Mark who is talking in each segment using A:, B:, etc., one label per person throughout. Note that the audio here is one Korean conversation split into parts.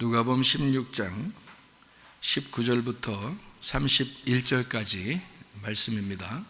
A: 누가복음 16장 19절부터 31절까지 말씀입니다.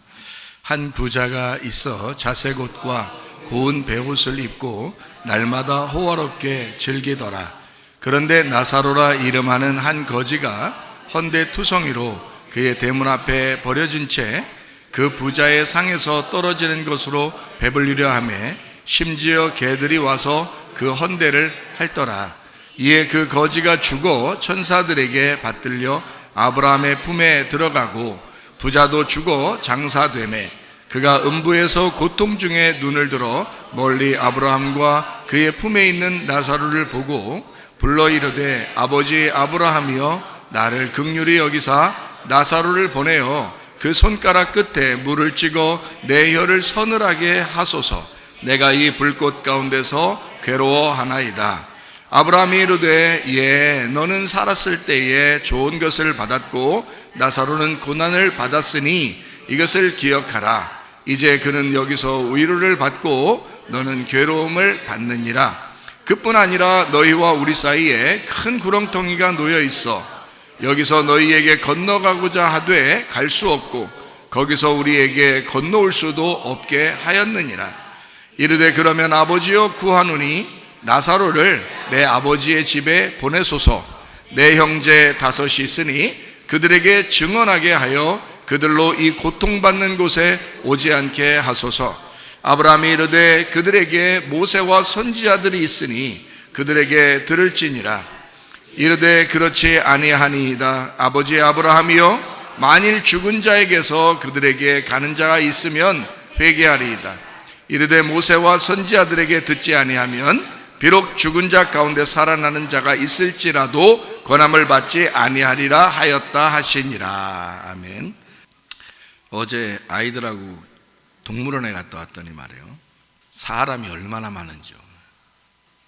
A: 한 부자가 있어 자색 옷과 고운 베옷을 입고 날마다 호화롭게 즐기더라. 그런데 나사로라 이름하는 한 거지가 헌데투성이로 그의 대문 앞에 버려진 채 그 부자의 상에서 떨어지는 것으로 배불리려 하며 심지어 개들이 와서 그 헌데를 핥더라. 이에 그 거지가 죽어 천사들에게 받들려 아브라함의 품에 들어가고 부자도 죽어 장사되매 그가 음부에서 고통 중에 눈을 들어 멀리 아브라함과 그의 품에 있는 나사로를 보고 불러 이르되 아버지 아브라함이여 나를 긍휼히 여기사 나사로를 보내어 그 손가락 끝에 물을 찍어 내 혀를 서늘하게 하소서. 내가 이 불꽃 가운데서 괴로워하나이다. 아브라함이 이르되 예 너는 살았을 때에 좋은 것을 받았고 나사로는 고난을 받았으니 이것을 기억하라. 이제 그는 여기서 위로를 받고 너는 괴로움을 받느니라. 그뿐 아니라 너희와 우리 사이에 큰 구렁텅이가 놓여 있어 여기서 너희에게 건너가고자 하되 갈 수 없고 거기서 우리에게 건너올 수도 없게 하였느니라. 이르되 그러면 아버지여 구하노니 나사로를 내 아버지의 집에 보내소서. 내 형제 5이 있으니 그들에게 증언하게 하여 그들로 이 고통받는 곳에 오지 않게 하소서. 아브라함이 이르되 그들에게 모세와 선지자들이 있으니 그들에게 들을지니라. 이르되 그렇지 아니하니이다. 아버지 아브라함이여 만일 죽은 자에게서 그들에게 가는 자가 있으면 회개하리이다. 이르되 모세와 선지자들에게 듣지 아니하면 비록 죽은 자 가운데 살아나는 자가 있을지라도 권함을 받지 아니하리라 하였다 하시니라. 아멘. 어제 아이들하고 동물원에 갔다 왔더니 말이에요, 사람이 얼마나 많은지요.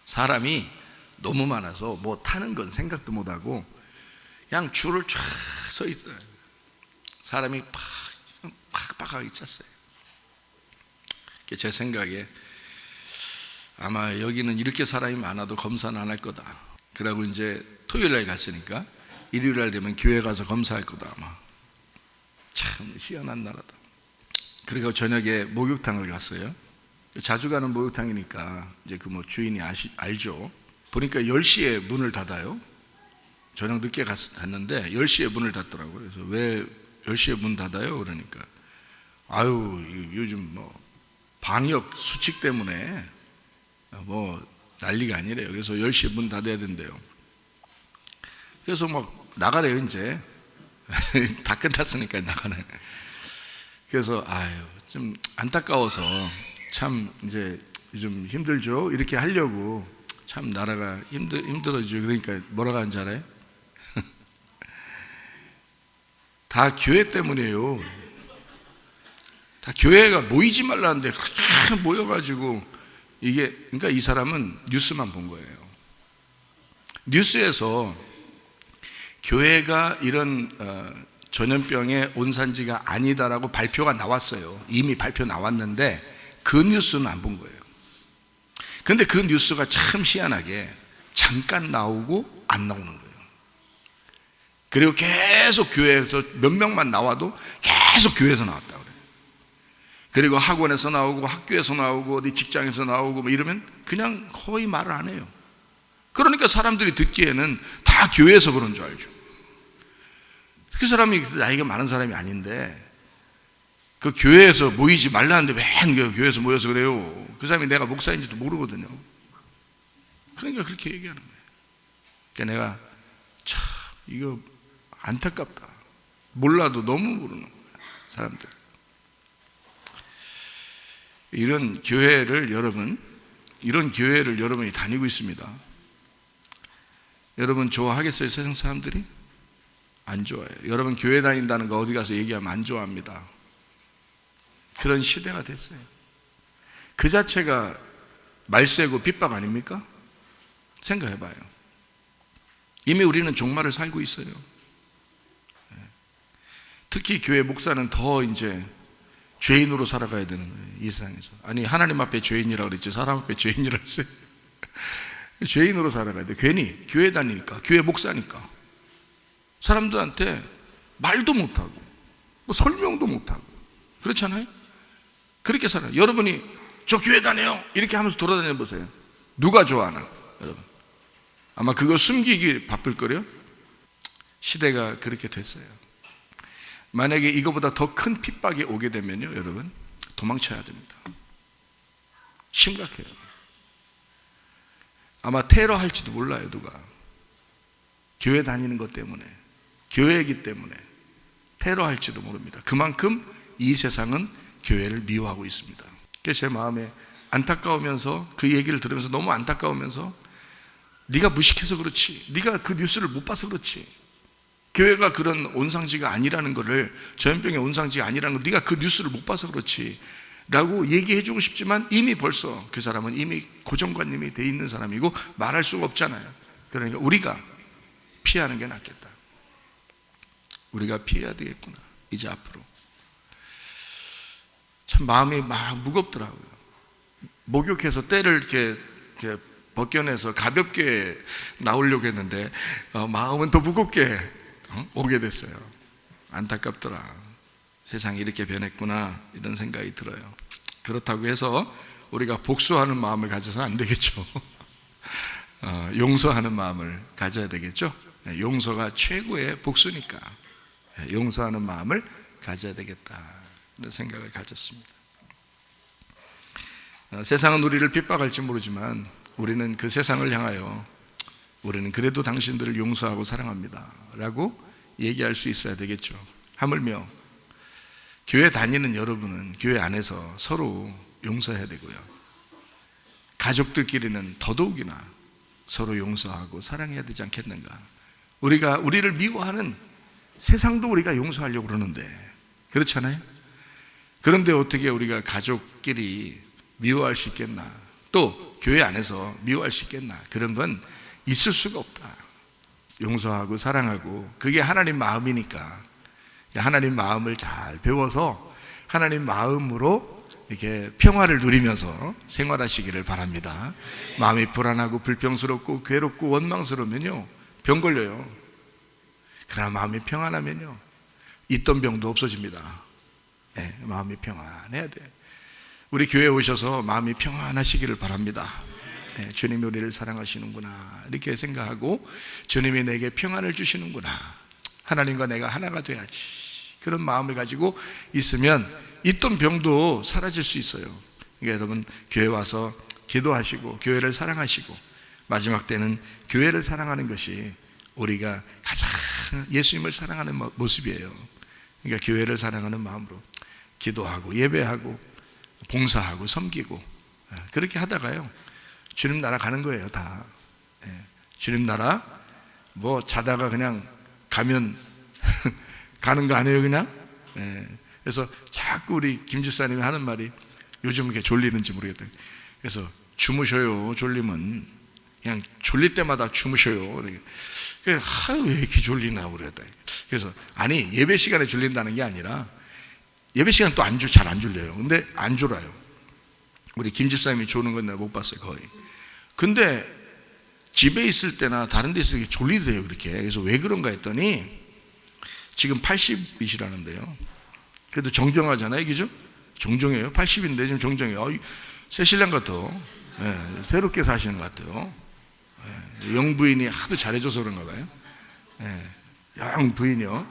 A: 사람이 너무 많아서 뭐 타는 건 생각도 못하고 그냥 줄을 쫙 서 있어요. 사람이 팍팍하게 찼어요. 제 생각에 아마 여기는 이렇게 사람이 많아도 검사는 안 할 거다. 그러고 이제 토요일날 갔으니까 일요일날 되면 교회 가서 검사할 거다 아마. 참 희한한 나라다. 그리고 저녁에 목욕탕을 갔어요. 자주 가는 목욕탕이니까 이제 그 뭐 주인이 알죠. 보니까 10시에 문을 닫아요. 저녁 늦게 갔는데 10시에 문을 닫더라고요. 그래서 왜 10시에 문 닫아요? 그러니까 아유 요즘 뭐 방역 수칙 때문에 뭐 난리가 아니래요. 그래서 10시에 문 닫아야 된대요. 그래서 막 나가래요. 이제 다 끝났으니까 나가네. 그래서 아유 좀 안타까워서 참 이제 요즘 힘들죠. 이렇게 하려고 참 나라가 힘들어지죠. 그러니까 뭐라고 하는지 알아요? 다 교회 때문이에요. 다 교회가 모이지 말라는데 그렇게 모여가지고 이게, 그러니까 이 사람은 뉴스만 본 거예요. 뉴스에서 교회가 이런 전염병의 온산지가 아니다라고 발표가 나왔어요. 이미 발표 나왔는데 그 뉴스는 안 본 거예요. 근데 그 뉴스가 참 희한하게 잠깐 나오고 안 나오는 거예요. 그리고 계속 교회에서 몇 명만 나와도 계속 교회에서 나왔다 그래요. 그리고 학원에서 나오고 학교에서 나오고 어디 직장에서 나오고 뭐 이러면 그냥 거의 말을 안 해요. 그러니까 사람들이 듣기에는 다 교회에서 그런 줄 알죠. 그 사람이 나이가 많은 사람이 아닌데 그 교회에서 모이지 말라는데 왜 교회에서 모여서 그래요? 그 사람이 내가 목사인지도 모르거든요. 그러니까 그렇게 얘기하는 거예요. 그러니까 내가 참 이거 안타깝다. 몰라도 너무 모르는 거야 사람들. 이런 교회를 여러분이 다니고 있습니다. 여러분 좋아하겠어요? 세상 사람들이? 안 좋아해요. 여러분 교회 다닌다는 거 어디 가서 얘기하면 안 좋아합니다. 그런 시대가 됐어요. 그 자체가 말세고 핍박 아닙니까? 생각해봐요. 이미 우리는 종말을 살고 있어요. 특히 교회 목사는 더 이제 죄인으로 살아가야 되는 거예요, 이 세상에서. 아니 하나님 앞에 죄인이라고 그랬지 사람 앞에 죄인이라 했어요. 죄인으로 살아가야 돼. 괜히 교회 다니니까, 교회 목사니까 사람들한테 말도 못하고 뭐 설명도 못하고 그렇잖아요. 그렇게 살아요. 여러분이 저 교회 다녀요 이렇게 하면서 돌아다녀 보세요. 누가 좋아하나? 여러분 아마 그거 숨기기 바쁠 거래요. 시대가 그렇게 됐어요. 만약에 이거보다 더 큰 핍박이 오게 되면요, 여러분 도망쳐야 됩니다. 심각해요. 아마 테러 할지도 몰라요. 누가 교회 다니는 것 때문에, 교회이기 때문에 테러 할지도 모릅니다. 그만큼 이 세상은 교회를 미워하고 있습니다. 그래서 제 마음에 안타까우면서, 그 얘기를 들으면서 너무 안타까우면서, 네가 무식해서 그렇지, 네가 그 뉴스를 못 봐서 그렇지, 교회가 그런 온상지가 아니라는 거를, 전염병의 온상지가 아니라는 걸 네가 그 뉴스를 못 봐서 그렇지 라고 얘기해주고 싶지만 이미 벌써 그 사람은 이미 고정관념이 돼 있는 사람이고 말할 수가 없잖아요. 그러니까 우리가 피하는 게 낫겠다. 우리가 피해야 되겠구나. 이제 앞으로 참 마음이 막 무겁더라고요. 목욕해서 때를 이렇게 벗겨내서 가볍게 나오려고 했는데 마음은 더 무겁게 오게 됐어요. 안타깝더라. 세상이 이렇게 변했구나 이런 생각이 들어요. 그렇다고 해서 우리가 복수하는 마음을 가져서 안 되겠죠. 용서하는 마음을 가져야 되겠죠. 용서가 최고의 복수니까 용서하는 마음을 가져야 되겠다 이런 생각을 가졌습니다. 세상은 우리를 핍박할지 모르지만 우리는 그 세상을 향하여 우리는 그래도 당신들을 용서하고 사랑합니다 라고 얘기할 수 있어야 되겠죠. 하물며 교회 다니는 여러분은 교회 안에서 서로 용서해야 되고요, 가족들끼리는 더더욱이나 서로 용서하고 사랑해야 되지 않겠는가. 우리를 미워하는 세상도 우리가 용서하려고 그러는데 그렇잖아요. 그런데 어떻게 우리가 가족끼리 미워할 수 있겠나, 또 교회 안에서 미워할 수 있겠나. 그런 건 있을 수가 없다. 용서하고 사랑하고 그게 하나님 마음이니까 하나님 마음을 잘 배워서 하나님 마음으로 이렇게 평화를 누리면서 생활하시기를 바랍니다. 마음이 불안하고 불평스럽고 괴롭고 원망스러우면요 병 걸려요. 그러나 마음이 평안하면요 있던 병도 없어집니다. 네, 마음이 평안해야 돼. 우리 교회에 오셔서 마음이 평안하시기를 바랍니다. 네, 주님이 우리를 사랑하시는구나 이렇게 생각하고 주님이 내게 평안을 주시는구나, 하나님과 내가 하나가 돼야지, 그런 마음을 가지고 있으면 있던 병도 사라질 수 있어요. 그러니까 여러분 교회 와서 기도하시고 교회를 사랑하시고 마지막 때는 교회를 사랑하는 것이 우리가 가장 예수님을 사랑하는 모습이에요. 그러니까 교회를 사랑하는 마음으로 기도하고 예배하고 봉사하고 섬기고 그렇게 하다가요 주님 나라 가는 거예요. 다 주님 나라 뭐 자다가 그냥 가면 가는 거 아니에요 그냥. 그래서 자꾸 우리 김 집사님이 하는 말이, 요즘 이렇게 졸리는지 모르겠다, 그래서 주무셔요. 졸리면 그냥 졸릴 때마다 주무셔요. 왜 이렇게 졸리나 그랬다. 그래서 아니 예배 시간에 졸린다는 게 아니라 예배 시간 또 잘 안 졸려요. 근데 안 졸아요. 우리 김 집사님이 조는 건 내가 못 봤어요 거의. 근데 집에 있을 때나 다른 데 있을 때 졸리대요 그렇게. 그래서 왜 그런가 했더니 지금 80이시라는데요 그래도 정정하잖아요, 그죠? 정정해요. 80인데 지금 정정해요. 새 신랑 같아. 새롭게 사시는 것 같아요. 영부인이 하도 잘해줘서 그런가 봐요. 영부인이요.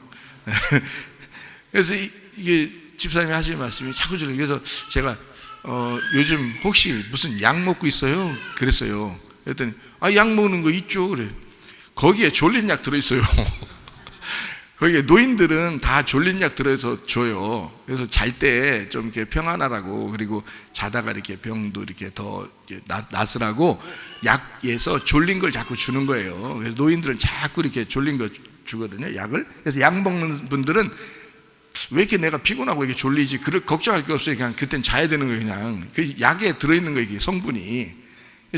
A: 그래서 이게 집사님이 하시는 말씀이 자꾸 들려요. 그래서 제가 요즘 혹시 무슨 약 먹고 있어요? 그랬어요. 그랬더니 약 먹는 거 있죠. 그래. 거기에 졸린 약 들어있어요. 거기에 노인들은 다 졸린 약 들어서 줘요. 그래서 잘 때 좀 이렇게 평안하라고, 그리고 자다가 이렇게 병도 이렇게 더 낫으라고 약에서 졸린 걸 자꾸 주는 거예요. 그래서 노인들은 자꾸 이렇게 졸린 거 주거든요, 약을. 그래서 약 먹는 분들은 왜 이렇게 내가 피곤하고 이렇게 졸리지? 걱정할 게 없어요. 그냥 그땐 자야 되는 거예요. 그냥 그 약에 들어있는 거예요, 성분이.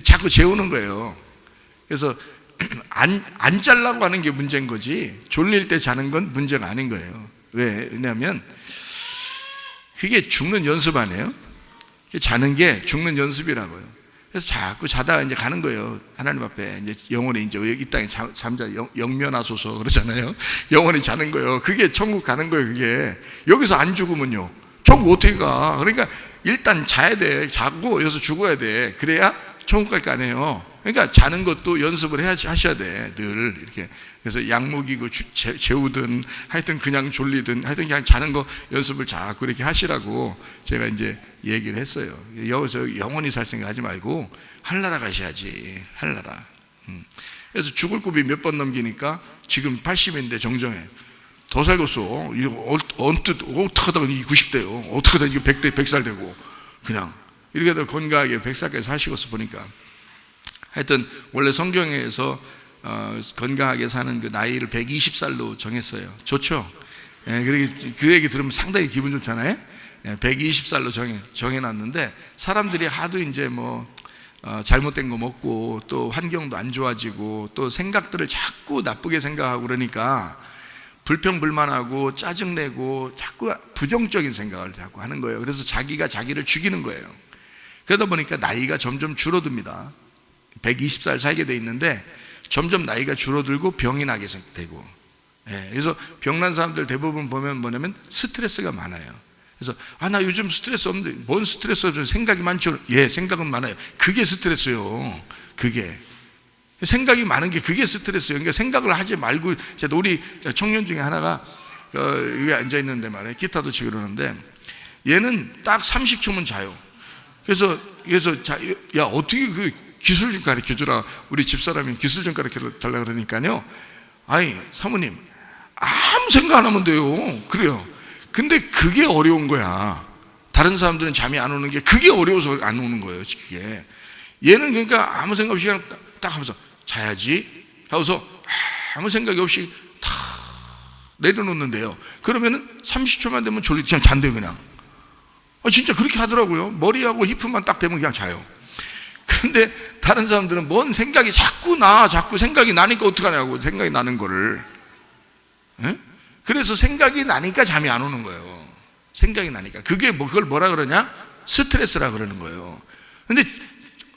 A: 자꾸 재우는 거예요. 그래서 안 자려고 하는 게 문제인 거지 졸릴 때 자는 건 문제가 아닌 거예요. 왜냐하면 그게 죽는 연습 아니에요? 자는 게 죽는 연습이라고요. 그래서 자꾸 자다가 이제 가는 거예요. 하나님 앞에 이제 영원히 이제 이 땅에 잠자 영면하소서 그러잖아요. 영원히 자는 거예요. 그게 천국 가는 거예요. 그게 여기서 안 죽으면요, 천국 어떻게 가? 그러니까 일단 자야 돼. 자고 여기서 죽어야 돼. 그래야 천국 갈 거 아니에요. 그러니까 자는 것도 연습을 하셔야 돼, 늘 이렇게. 그래서 약 먹이고 재우든 하여튼 그냥 졸리든 하여튼 그냥 자는 거 연습을 자꾸 이렇게 하시라고 제가 이제 얘기를 했어요. 여기서 영원히 살 생각 하지 말고 하늘나라 가셔야지, 하늘나라. 그래서 죽을 고비 몇 번 넘기니까 지금 80인데 정정해. 더 살겠어. 이거 언뜻 어떻게 하다가 90대요. 어떻게 하다가 100살 되고 그냥 이렇게 더 건강하게 100살까지 사시고서 보니까 하여튼 원래 성경에서 건강하게 사는 그 나이를 120살로 정했어요. 좋죠? 그 얘기 들으면 상당히 기분 좋잖아요. 120살로 정해놨는데 사람들이 하도 이제 뭐 잘못된 거 먹고 또 환경도 안 좋아지고 또 생각들을 자꾸 나쁘게 생각하고 그러니까 불평불만하고 짜증내고 자꾸 부정적인 생각을 자꾸 하는 거예요. 그래서 자기가 자기를 죽이는 거예요. 그러다 보니까 나이가 점점 줄어듭니다. 120살 살게 돼 있는데 점점 나이가 줄어들고 병이 나게 되고, 그래서 병난 사람들 대부분 보면 뭐냐면 스트레스가 많아요. 그래서 나 요즘 스트레스 없는데, 뭔 스트레스 없어요? 생각이 많죠. 예, 생각은 많아요. 그게 스트레스요. 그게 생각이 많은 게 그게 스트레스예요. 그러니까 생각을 하지 말고, 우리 청년 중에 하나가 여기 앉아 있는데 말이에요, 기타도 치고 그러는데 얘는 딱 30초면 자요. 그래서 야, 어떻게 그 기술 좀 가르쳐 주라. 우리 집사람이 기술 좀 가르쳐 달라 그러니까요, 아니 사모님 아무 생각 안 하면 돼요. 그래요. 근데 그게 어려운 거야. 다른 사람들은 잠이 안 오는 게 그게 어려워서 안 오는 거예요. 그게. 얘는 그러니까 아무 생각 없이 그냥 딱 하면서 자야지 하고서 아무 생각이 없이 다 내려놓는데요, 그러면은 30초만 되면 그냥 잔대요. 그냥 진짜 그렇게 하더라고요. 머리하고 히프만 딱 되면 그냥 자요. 근데 다른 사람들은 뭔 생각이 자꾸 생각이 나니까 어떡하냐고, 생각이 나는 거를. 그래서 생각이 나니까 잠이 안 오는 거예요. 생각이 나니까. 그걸 뭐라 그러냐? 스트레스라 그러는 거예요. 근데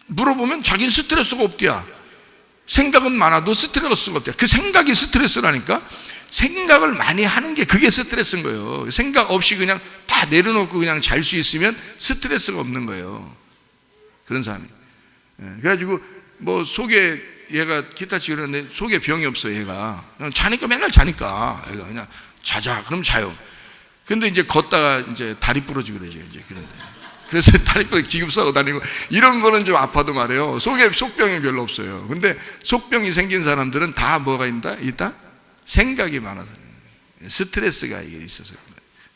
A: 물어보면 자기는 스트레스가 없대야. 생각은 많아도 스트레스가 없대야. 그 생각이 스트레스라니까. 생각을 많이 하는 게 그게 스트레스인 거예요. 생각 없이 그냥 다 내려놓고 그냥 잘 수 있으면 스트레스가 없는 거예요. 그런 사람이. 그래가지고 뭐 속에 얘가 기타 치고 그러는데 속에 병이 없어. 얘가 그냥 자니까, 맨날 자니까 얘가 그냥 자자 그럼 자요. 근데 이제 걷다가 이제 다리 부러지고 그러죠. 이제 그런데 그래서 다리 부러져 기급사고 다니고 이런 거는 좀 아파도 말이에요. 속병이 별로 없어요. 근데 속병이 생긴 사람들은 다 뭐가 있다? 생각이 많아서, 스트레스가 이게 있어서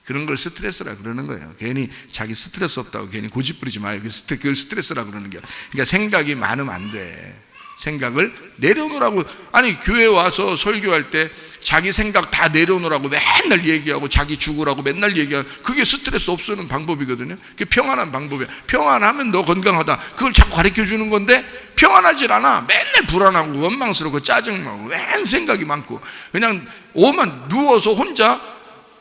A: 그런 걸 스트레스라 그러는 거예요. 괜히 자기 스트레스 없다고 괜히 고집 부리지 마요. 그걸 스트레스라 그러는 거예요. 그러니까 생각이 많으면 안 돼. 생각을 내려놓으라고. 아니 교회 와서 설교할 때 자기 생각 다 내려놓으라고 맨날 얘기하고 자기 죽으라고 맨날 얘기하고, 그게 스트레스 없애는 방법이거든요. 그게 평안한 방법이야. 평안하면 너 건강하다, 그걸 자꾸 가르쳐 주는 건데 평안하질 않아. 맨날 불안하고 원망스럽고 짜증나고 맨 생각이 많고 그냥 오만 누워서 혼자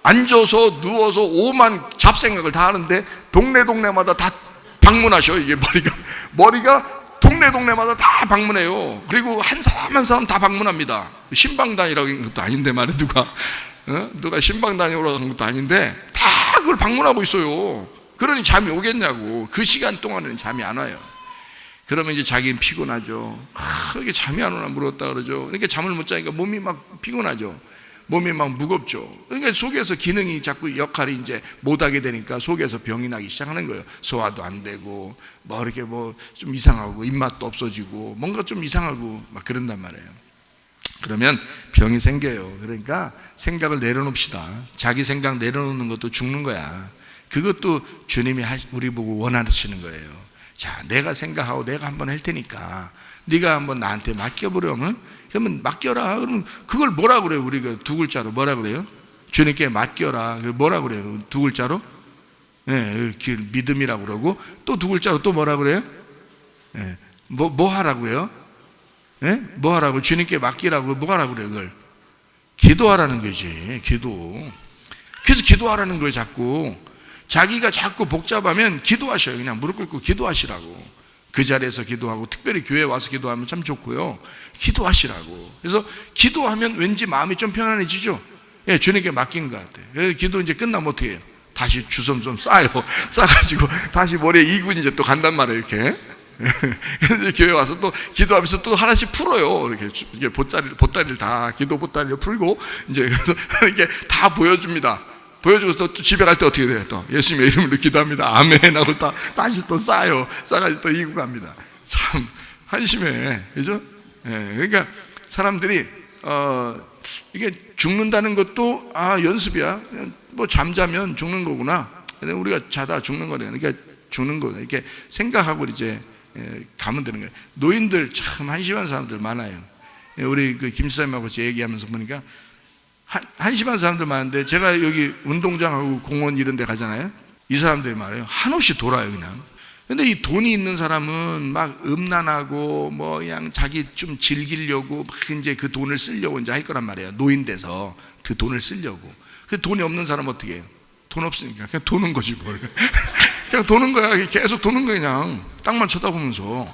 A: 앉아서 누워서 오만 잡생각을 다 하는데 동네마다 다 방문하셔. 이게 머리가 동네마다 다 방문해요. 그리고 한 사람 다 방문합니다. 신방단이라고 한 것도 아닌데 말이야. 누가 신방단이라고 한 것도 아닌데 다 그걸 방문하고 있어요. 그러니 잠이 오겠냐고. 그 시간 동안에는 잠이 안 와요. 그러면 이제 자기는 피곤하죠. 이게 잠이 안 오나 물었다 그러죠. 그러니까 잠을 못 자니까 몸이 막 피곤하죠. 몸이 막 무겁죠. 그러니까 속에서 기능이 자꾸 역할이 이제 못하게 되니까 속에서 병이 나기 시작하는 거예요. 소화도 안 되고 뭐 이렇게 뭐 좀 이상하고 입맛도 없어지고 뭔가 좀 이상하고 막 그런단 말이에요. 그러면 병이 생겨요. 그러니까 생각을 내려놓읍시다. 자기 생각 내려놓는 것도 죽는 거야. 그것도 주님이 우리 보고 원하시는 거예요. 자, 내가 생각하고 내가 한번 할 테니까 네가 한번 나한테 맡겨보려면 그러면 맡겨라. 그러면 그걸 뭐라 그래요? 우리가 두 글자로 뭐라 그래요? 주님께 맡겨라. 뭐라 그래요? 두 글자로? 믿음이라고 그러고 또 두 글자로 또 뭐라 그래요? 뭐 하라고요? 뭐 하라고? 주님께 맡기라고 뭐 하라고 그래요? 그걸 기도하라는 거지. 기도. 그래서 기도하라는 거예요. 자꾸 자기가 자꾸 복잡하면 기도하셔요. 그냥 무릎 꿇고 기도하시라고. 그 자리에서 기도하고 특별히 교회에 와서 기도하면 참 좋고요. 기도하시라고. 그래서 기도하면 왠지 마음이 좀 편안해지죠. 예, 주님께 맡긴 것 같아요. 기도 이제 끝나면 어떻게 해요? 다시 주섬 좀 싸요. 싸가지고 다시 머리에 이고 이제 또 간단 말이에요. 이렇게. 그래서 교회 와서 또 기도하면서 또 하나씩 풀어요. 이렇게 보따리를 다 기도 보따리를 풀고 이제 그래서 이렇게 다 보여줍니다. 보여주고 또 집에 갈 때 어떻게 돼요? 또 예수님의 이름으로 기도합니다. 아멘 하고 다시 또 싸요. 싸가지고 또 이고 갑니다. 참 한심해, 그죠? 예, 그러니까 사람들이 이게 죽는다는 것도 연습이야. 뭐 잠자면 죽는 거구나. 우리가 자다 죽는 거네. 그러니까 죽는 거 이렇게 생각하고 이제 가면 되는 거예요. 노인들 참 한심한 사람들 많아요. 우리 그 김수사님하고 얘기하면서 보니까 한심한 사람들 많은데, 제가 여기 운동장하고 공원 이런 데 가잖아요. 이 사람들이 말해요. 한없이 돌아요, 그냥. 근데 이 돈이 있는 사람은 막 음란하고 뭐 그냥 자기 좀 즐기려고 막 이제 그 돈을 쓰려고 이제 할 거란 말이에요. 노인 돼서 그 돈을 쓰려고. 그 돈이 없는 사람은 어떻게 해요? 돈 없으니까 그냥 도는 거지 뭘. 그냥 도는 거야. 계속 도는 거야. 그냥 땅만 쳐다보면서.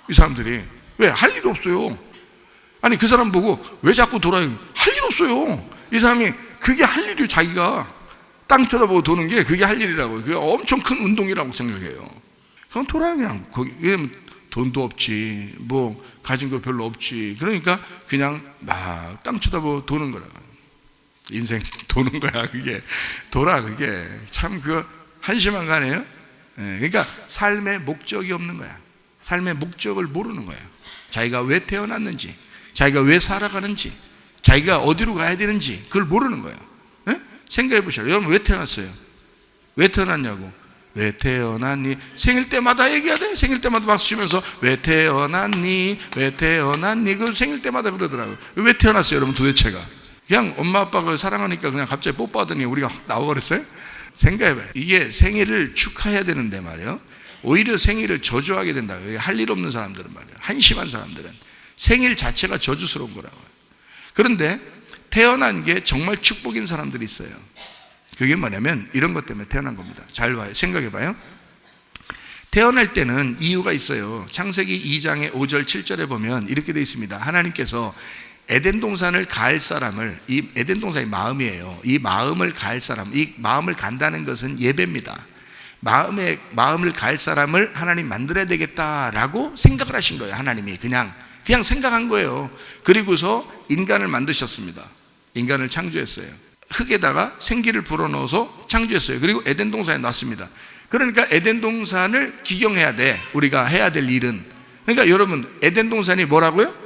A: 이 사람들이 왜? 할 일 없어요. 아니 그 사람 보고 왜 자꾸 돌아요? 할 일 없어요. 이 사람이 그게 할 일이에요. 자기가 땅 쳐다보고 도는 게 그게 할 일이라고. 그게 엄청 큰 운동이라고 생각해요. 그럼 돌아요. 그냥 거기. 왜냐면 돈도 없지, 뭐 가진 거 별로 없지. 그러니까 그냥 막 땅 쳐다보고 도는 거라. 인생 도는 거야. 그게 돌아. 그게 참 그 한심한 거 아니에요? 그러니까 삶의 목적이 없는 거야. 삶의 목적을 모르는 거야. 자기가 왜 태어났는지, 자기가 왜 살아가는지, 자기가 어디로 가야 되는지 그걸 모르는 거예요. 생각해 보셔요. 여러분 왜 태어났어요? 왜 태어났냐고. 왜 태어났니? 생일 때마다 얘기해야 돼. 생일 때마다 박수 치면서 왜 태어났니? 왜 태어났니? 그 생일 때마다 그러더라고요. 왜 태어났어요 여러분 도대체가? 그냥 엄마 아빠가 사랑하니까 그냥 갑자기 뽀뽀하더니 우리가 나와버렸어요? 생각해봐요. 이게 생일을 축하해야 되는데 말이에요. 오히려 생일을 저주하게 된다. 할 일 없는 사람들은 말이에요. 한심한 사람들은 생일 자체가 저주스러운 거라고요. 그런데 태어난 게 정말 축복인 사람들이 있어요. 그게 뭐냐면 이런 것 때문에 태어난 겁니다. 잘 봐요. 생각해봐요. 태어날 때는 이유가 있어요. 창세기 2장의 5절 7절에 보면 이렇게 되어 있습니다. 하나님께서 에덴 동산을 갈 사람을, 이 에덴 동산이 마음이에요. 이 마음을 갈 사람, 이 마음을 간다는 것은 예배입니다. 마음을 갈 사람을 하나님 만들어야 되겠다라고 생각을 하신 거예요. 하나님이 그냥 생각한 거예요. 그리고서 인간을 만드셨습니다. 인간을 창조했어요. 흙에다가 생기를 불어넣어서 창조했어요. 그리고 에덴 동산에 놨습니다. 그러니까 에덴 동산을 기경해야 돼. 우리가 해야 될 일은. 그러니까 여러분 에덴 동산이 뭐라고요?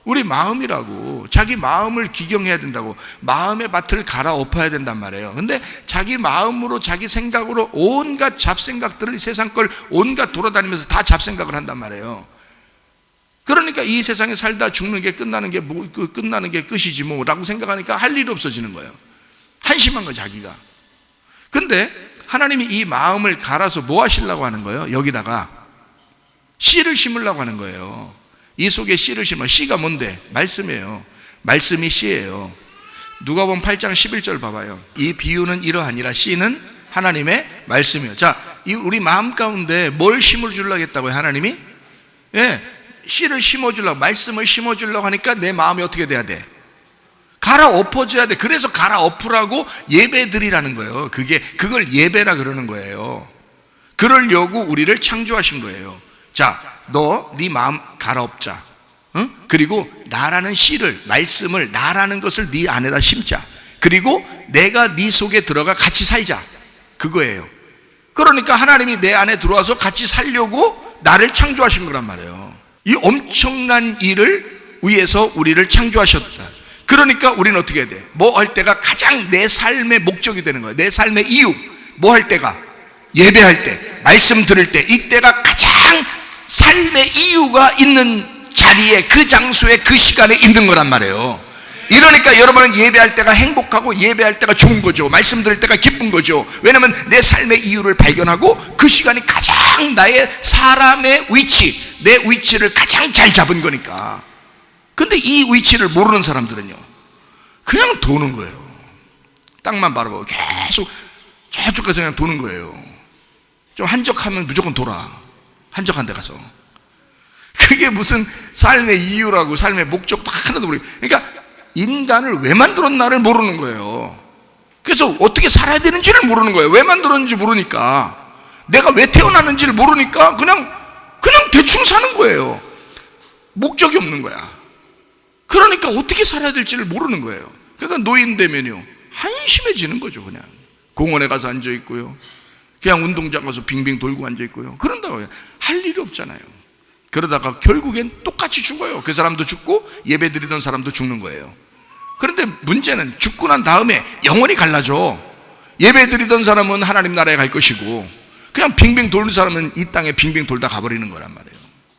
A: 우리 마음이라고. 자기 마음을 기경해야 된다고. 마음의 밭을 갈아엎어야 된단 말이에요. 근데 자기 마음으로 자기 생각으로 온갖 잡생각들을, 세상 걸 온갖 돌아다니면서 다 잡생각을 한단 말이에요. 그러니까 이 세상에 살다 죽는 게 끝나는 게 끝이지 뭐라고 생각하니까 할 일이 없어지는 거예요. 한심한 거 자기가. 그런데 하나님이 이 마음을 갈아서 뭐 하시려고 하는 거예요? 여기다가 씨를 심으려고 하는 거예요. 이 속에 씨를 심어. 씨가 뭔데? 말씀이에요. 말씀이 씨예요. 누가복음 8장 11절 봐봐요. 이 비유는 이러하니라. 씨는 하나님의 말씀이에요. 자, 우리 마음 가운데 뭘 심어주려고 했다고요? 하나님이? 예, 씨를 심어주려고, 말씀을 심어주려고 하니까 내 마음이 어떻게 돼야 돼? 갈아엎어져야 돼. 그래서 갈아엎으라고 예배드리라는 거예요. 그걸 예배라 그러는 거예요. 그러려고 우리를 창조하신 거예요. 자, 너 네 마음 갈아엎자. 응? 그리고 나라는 씨를, 말씀을, 나라는 것을 네 안에다 심자. 그리고 내가 네 속에 들어가 같이 살자. 그거예요. 그러니까 하나님이 내 안에 들어와서 같이 살려고 나를 창조하신 거란 말이에요. 이 엄청난 일을 위해서 우리를 창조하셨다. 그러니까 우리는 어떻게 해야 돼? 뭐 할 때가 가장 내 삶의 목적이 되는 거예요. 내 삶의 이유. 뭐 할 때가? 예배할 때, 말씀 들을 때, 이때가 가장 삶의 이유가 있는 자리에, 그 장소에, 그 시간에 있는 거란 말이에요. 이러니까 여러분은 예배할 때가 행복하고 예배할 때가 좋은 거죠. 말씀 들을 때가 기쁜 거죠. 왜냐하면 내 삶의 이유를 발견하고 그 시간이 가장 나의 사람의 위치, 내 위치를 가장 잘 잡은 거니까. 근데 이 위치를 모르는 사람들은요, 그냥 도는 거예요. 땅만 바라보고 계속 저쪽까지 그냥 도는 거예요. 좀 한적하면 무조건 돌아. 한적한 데 가서. 그게 무슨 삶의 이유라고, 삶의 목적도 하나도 모르고. 그러니까 인간을 왜 만들었나를 모르는 거예요. 그래서 어떻게 살아야 되는지를 모르는 거예요. 왜 만들었는지 모르니까, 내가 왜 태어났는지를 모르니까 그냥 대충 사는 거예요. 목적이 없는 거야. 그러니까 어떻게 살아야 될지를 모르는 거예요. 그러니까 노인 되면요, 한심해지는 거죠. 그냥 공원에 가서 앉아 있고요, 그냥 운동장 가서 빙빙 돌고 앉아 있고요. 그런다고요. 할 일이 없잖아요. 그러다가 결국엔 똑같이 죽어요. 그 사람도 죽고 예배 드리던 사람도 죽는 거예요. 그런데 문제는 죽고 난 다음에 영원히 갈라져. 예배 드리던 사람은 하나님 나라에 갈 것이고, 그냥 빙빙 도는 사람은 이 땅에 빙빙 돌다 가버리는 거란 말이에요.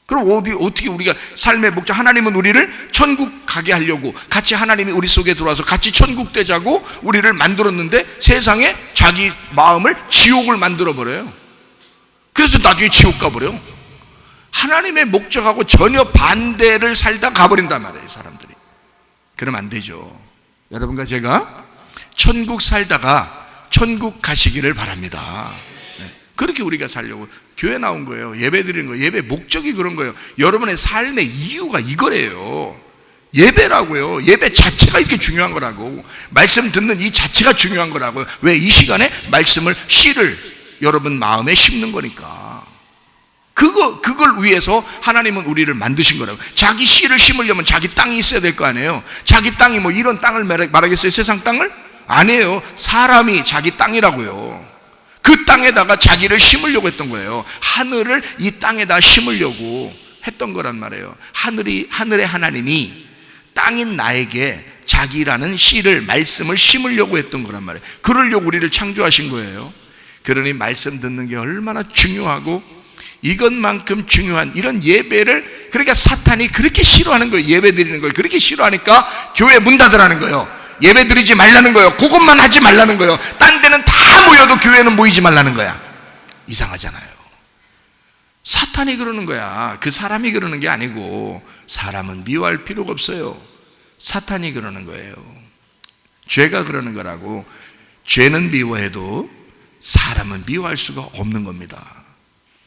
A: 그럼 어떻게 우리가 삶의 목적, 하나님은 우리를 천국 가게 하려고, 같이 하나님이 우리 속에 들어와서 같이 천국 되자고 우리를 만들었는데, 세상에 자기 마음을 지옥을 만들어 버려요. 그래서 나중에 지옥 가버려. 하나님의 목적하고 전혀 반대를 살다 가버린단 말이에요, 사람들이. 그러면 안 되죠. 여러분과 제가 천국 살다가 천국 가시기를 바랍니다. 그렇게 우리가 살려고 교회 나온 거예요. 예배 드리는 거예요. 예배 목적이 그런 거예요. 여러분의 삶의 이유가 이거래요. 예배라고요. 예배 자체가 이렇게 중요한 거라고. 말씀 듣는 이 자체가 중요한 거라고요. 왜? 이 시간에 말씀을, 씨를 여러분 마음에 심는 거니까. 그걸 위해서 하나님은 우리를 만드신 거라고. 자기 씨를 심으려면 자기 땅이 있어야 될 거 아니에요. 자기 땅이 뭐 이런 땅을 말하겠어요? 세상 땅을? 아니에요. 사람이 자기 땅이라고요. 그 땅에다가 자기를 심으려고 했던 거예요. 하늘을 이 땅에다 심으려고 했던 거란 말이에요. 하늘의 하나님이 땅인 나에게 자기라는 씨를, 말씀을 심으려고 했던 거란 말이에요. 그러려고 우리를 창조하신 거예요. 그러니 말씀 듣는 게 얼마나 중요하고, 이것만큼 중요한 이런 예배를, 그러니까 사탄이 그렇게 싫어하는 거예요. 예배 드리는 걸 그렇게 싫어하니까 교회 문 닫으라는 거예요. 예배 드리지 말라는 거예요. 그것만 하지 말라는 거예요. 딴 데는 다 모여도 교회는 모이지 말라는 거야. 이상하잖아요. 사탄이 그러는 거야. 그 사람이 그러는 게 아니고. 사람은 미워할 필요가 없어요. 사탄이 그러는 거예요. 죄가 그러는 거라고. 죄는 미워해도 사람은 미워할 수가 없는 겁니다.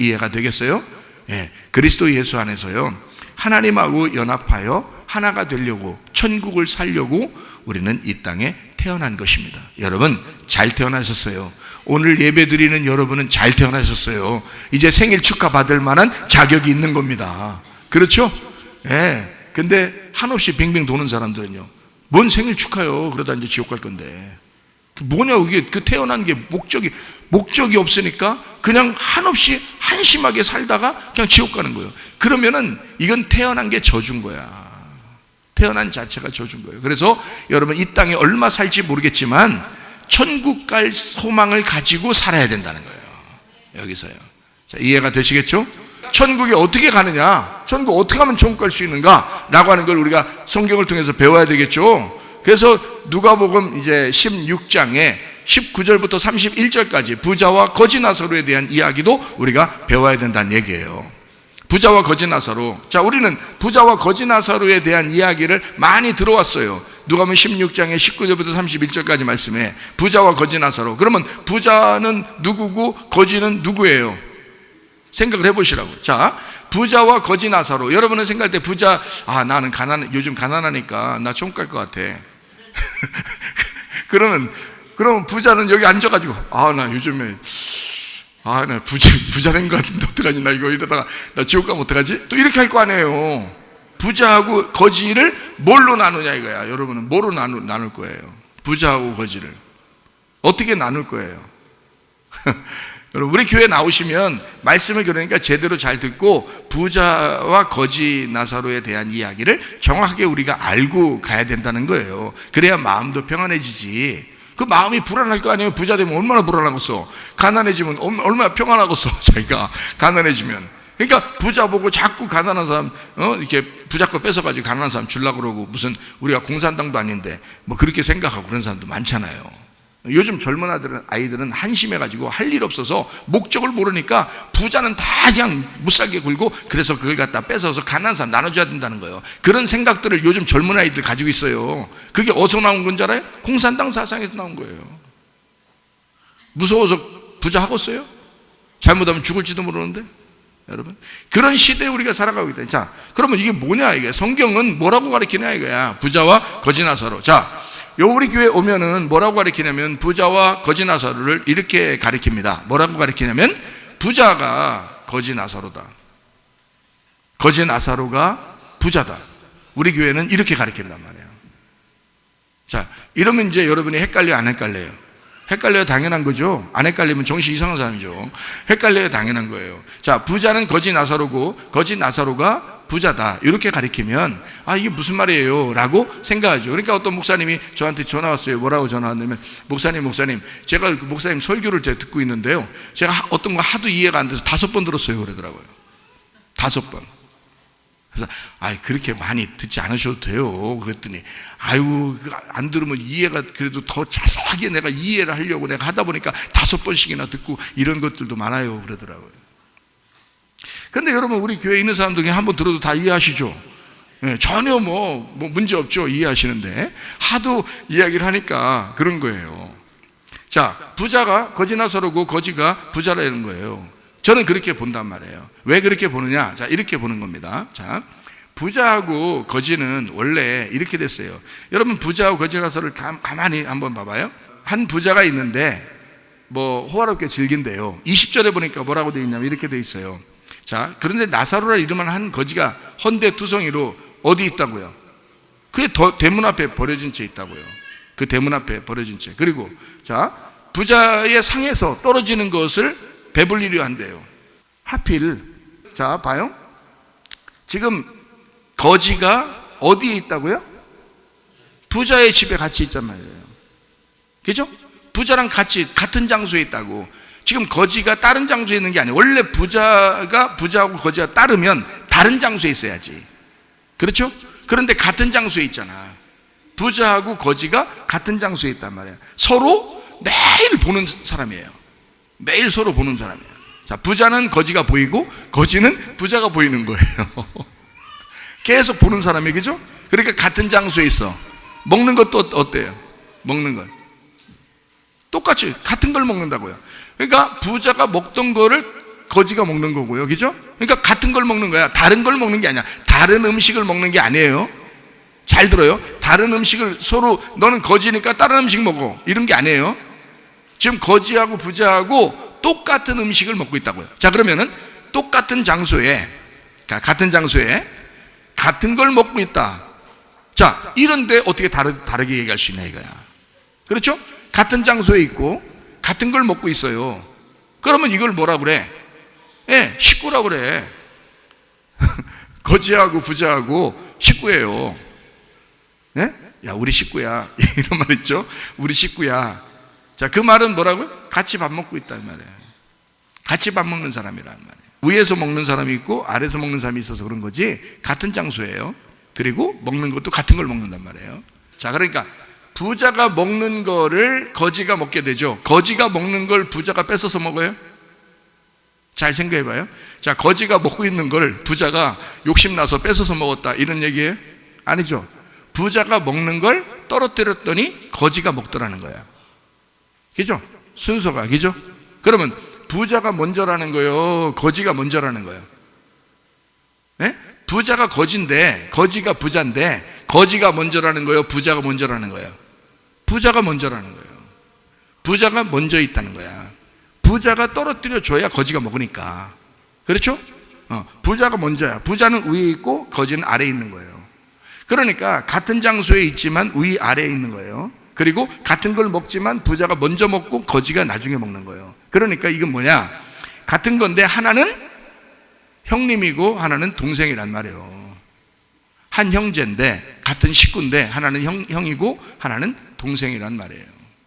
A: 이해가 되겠어요? 예, 그리스도 예수 안에서요, 하나님하고 연합하여 하나가 되려고, 천국을 살려고 우리는 이 땅에 태어난 것입니다. 여러분 잘 태어나셨어요. 오늘 예배 드리는 여러분은 잘 태어나셨어요. 이제 생일 축하 받을 만한 자격이 있는 겁니다. 그렇죠? 예. 근데 한없이 빙빙 도는 사람들은요, 뭔 생일 축하요? 그러다 이제 지옥 갈 건데. 뭐냐, 이게 그 태어난 게 목적이 없으니까 그냥 한없이 한심하게 살다가 그냥 지옥 가는 거예요. 그러면은 이건 태어난 게 저준 거야. 태어난 자체가 저준 거예요. 그래서 여러분 이 땅에 얼마 살지 모르겠지만 천국 갈 소망을 가지고 살아야 된다는 거예요. 여기서요. 자, 이해가 되시겠죠? 천국에 어떻게 가느냐, 천국 어떻게 하면 천국 갈 수 있는가 라고 하는 걸 우리가 성경을 통해서 배워야 되겠죠. 그래서 누가복음 이제 16장에 19절부터 31절까지 부자와 거지 나사로에 대한 이야기도 우리가 배워야 된다는 얘기예요. 부자와 거지 나사로. 자, 우리는 부자와 거지 나사로에 대한 이야기를 많이 들어왔어요. 누가복음 16장에 19절부터 31절까지 말씀에 부자와 거지 나사로. 그러면 부자는 누구고 거지는 누구예요? 생각을 해보시라고. 자, 부자와 거지 나사로. 여러분은 생각할 때 부자, 나는 요즘 가난하니까 나 천국 갈 것 같아. 그러면 부자는 여기 앉아가지고, 나 요즘에 나 부자 된 것 같은데 어떡하지? 나 이거 이러다가 나 지옥 가면 어떡하지? 또 이렇게 할 거 아니에요. 부자하고 거지를 뭘로 나누냐 이거야. 여러분은 뭐로 나눌 거예요? 부자하고 거지를 어떻게 나눌 거예요? 여러분, 우리 교회 나오시면 말씀을 그러니까 제대로 잘 듣고 부자와 거지 나사로에 대한 이야기를 정확하게 우리가 알고 가야 된다는 거예요. 그래야 마음도 평안해지지. 그 마음이 불안할 거 아니에요. 부자 되면 얼마나 불안하겠어. 가난해지면 얼마나 평안하겠어. 자기가 가난해지면. 그러니까 부자 보고 자꾸 가난한 사람 이렇게 부자 거 뺏어가지고 가난한 사람 주려고 그러고, 무슨 우리가 공산당도 아닌데 뭐 그렇게 생각하고 그런 사람도 많잖아요. 요즘 젊은 아이들은 한심해가지고 할 일 없어서 목적을 모르니까 부자는 다 그냥 못살게 굴고, 그래서 그걸 갖다 뺏어서 가난한 사람 나눠줘야 된다는 거예요. 그런 생각들을 요즘 젊은 아이들 가지고 있어요. 그게 어디서 나온 건지 알아요? 공산당 사상에서 나온 거예요. 무서워서 부자 하겠어요? 잘못하면 죽을지도 모르는데. 여러분, 그런 시대에 우리가 살아가고 있다. 자, 그러면 이게 뭐냐, 이게 성경은 뭐라고 가르치냐 이거야. 부자와 거지 나사로. 자, 우리 교회 오면은 뭐라고 가르치냐면 부자와 거지 나사로를 이렇게 가르칩니다. 뭐라고 가르치냐면 부자가 거지 나사로다, 거지 나사로가 부자다. 우리 교회는 이렇게 가르친단 말이에요. 자, 이러면 이제 여러분이 헷갈려요, 안 헷갈려요? 헷갈려야 당연한 거죠. 안 헷갈리면 정신 이상한 사람이죠. 헷갈려야 당연한 거예요. 자, 부자는 거지 나사로고 거지 나사로가 부자다, 이렇게 가리키면 아, 이게 무슨 말이에요? 라고 생각하죠. 그러니까 어떤 목사님이 저한테 전화 왔어요. 뭐라고 전화 왔냐면 목사님 제가 그 목사님 설교를 듣고 있는데요, 제가 어떤 거 하도 이해가 안 돼서 5번 들었어요 그러더라고요. 5번. 그래서 그렇게 많이 듣지 않으셔도 돼요. 그랬더니 안 들으면 이해가, 그래도 더 자세하게 내가 이해를 하려고 내가 하다 보니까 5번씩이나 듣고 이런 것들도 많아요 그러더라고요. 근데 여러분, 우리 교회에 있는 사람들 중에 한번 들어도 다 이해하시죠? 네, 전혀 뭐 문제 없죠. 이해하시는데 하도 이야기를 하니까 그런 거예요. 자, 부자가 거지 나사로고 거지가 부자라는 거예요. 저는 그렇게 본단 말이에요. 왜 그렇게 보느냐? 자, 이렇게 보는 겁니다. 자, 부자하고 거지는 원래 이렇게 됐어요. 여러분, 부자하고 거지 나사로를 가만히 한번 봐봐요. 한 부자가 있는데 호화롭게 즐긴대요. 20절에 보니까 뭐라고 되어 있냐면 이렇게 되어 있어요. 자, 그런데 나사로라 이름한 한 거지가 헌데투성이로 어디 있다고요? 그게 대문 앞에 버려진 채 있다고요. 그 대문 앞에 버려진 채. 그리고 자, 부자의 상에서 떨어지는 것을 배불리려 한대요. 하필, 자, 봐요. 지금 거지가 어디에 있다고요? 부자의 집에 같이 있단 말이에요. 그죠? 부자랑 같이 같은 장소에 있다고. 지금 거지가 다른 장소에 있는 게 아니에요. 원래 부자하고 거지가 따르면 다른 장소에 있어야지. 그렇죠? 그런데 같은 장소에 있잖아. 부자하고 거지가 같은 장소에 있단 말이에요. 서로 매일 보는 사람이에요. 매일 서로 보는 사람이에요. 자, 부자는 거지가 보이고 거지는 부자가 보이는 거예요. 계속 보는 사람이, 그죠? 그러니까 같은 장소에 있어. 먹는 것도 어때요? 먹는 걸 똑같이 같은 걸 먹는다고요. 그러니까 부자가 먹던 거를 거지가 먹는 거고요. 그죠? 그러니까 같은 걸 먹는 거야. 다른 걸 먹는 게 아니야. 다른 음식을 먹는 게 아니에요. 잘 들어요. 다른 음식을 서로, 너는 거지니까 다른 음식 먹어, 이런 게 아니에요. 지금 거지하고 부자하고 똑같은 음식을 먹고 있다고요. 자, 그러면은 똑같은 장소에, 같은 장소에 같은 걸 먹고 있다. 자, 이런데 어떻게 다르게 얘기할 수 있냐 이거야. 그렇죠? 같은 장소에 있고 같은 걸 먹고 있어요. 그러면 이걸 뭐라 그래? 식구라고 그래. 거지하고 부자하고 식구예요. 야, 우리 식구야. 이런 말 있죠? 우리 식구야. 자, 그 말은 뭐라고요? 같이 밥 먹고 있다는 말이에요. 같이 밥 먹는 사람이라는 말이에요. 위에서 먹는 사람이 있고 아래에서 먹는 사람이 있어서 그런 거지, 같은 장소예요. 그리고 먹는 것도 같은 걸 먹는단 말이에요. 자, 그러니까 부자가 먹는 거를 거지가 먹게 되죠. 거지가 먹는 걸 부자가 뺏어서 먹어요? 잘 생각해 봐요. 자, 거지가 먹고 있는 걸 부자가 욕심나서 뺏어서 먹었다, 이런 얘기예요? 아니죠. 부자가 먹는 걸 떨어뜨렸더니 거지가 먹더라는 거야. 그죠? 순서가, 그죠? 그러면 부자가 먼저라는 거예요? 거지가 먼저라는 거예요? 부자가 거지인데 거지가 부자인데 거지가 먼저라는 거예요? 부자가 먼저라는 거예요? 부자가 먼저라는 거예요. 부자가 먼저 있다는 거야. 부자가 떨어뜨려 줘야 거지가 먹으니까. 그렇죠? 부자가 먼저야. 부자는 위에 있고 거지는 아래에 있는 거예요. 그러니까 같은 장소에 있지만 위 아래에 있는 거예요. 그리고 같은 걸 먹지만 부자가 먼저 먹고 거지가 나중에 먹는 거예요. 그러니까 이건 뭐냐, 같은 건데 하나는 형님이고 하나는 동생이란 말이에요. 한 형제인데 같은 식구인데 하나는 형이고 하나는 동생이란 말이에요.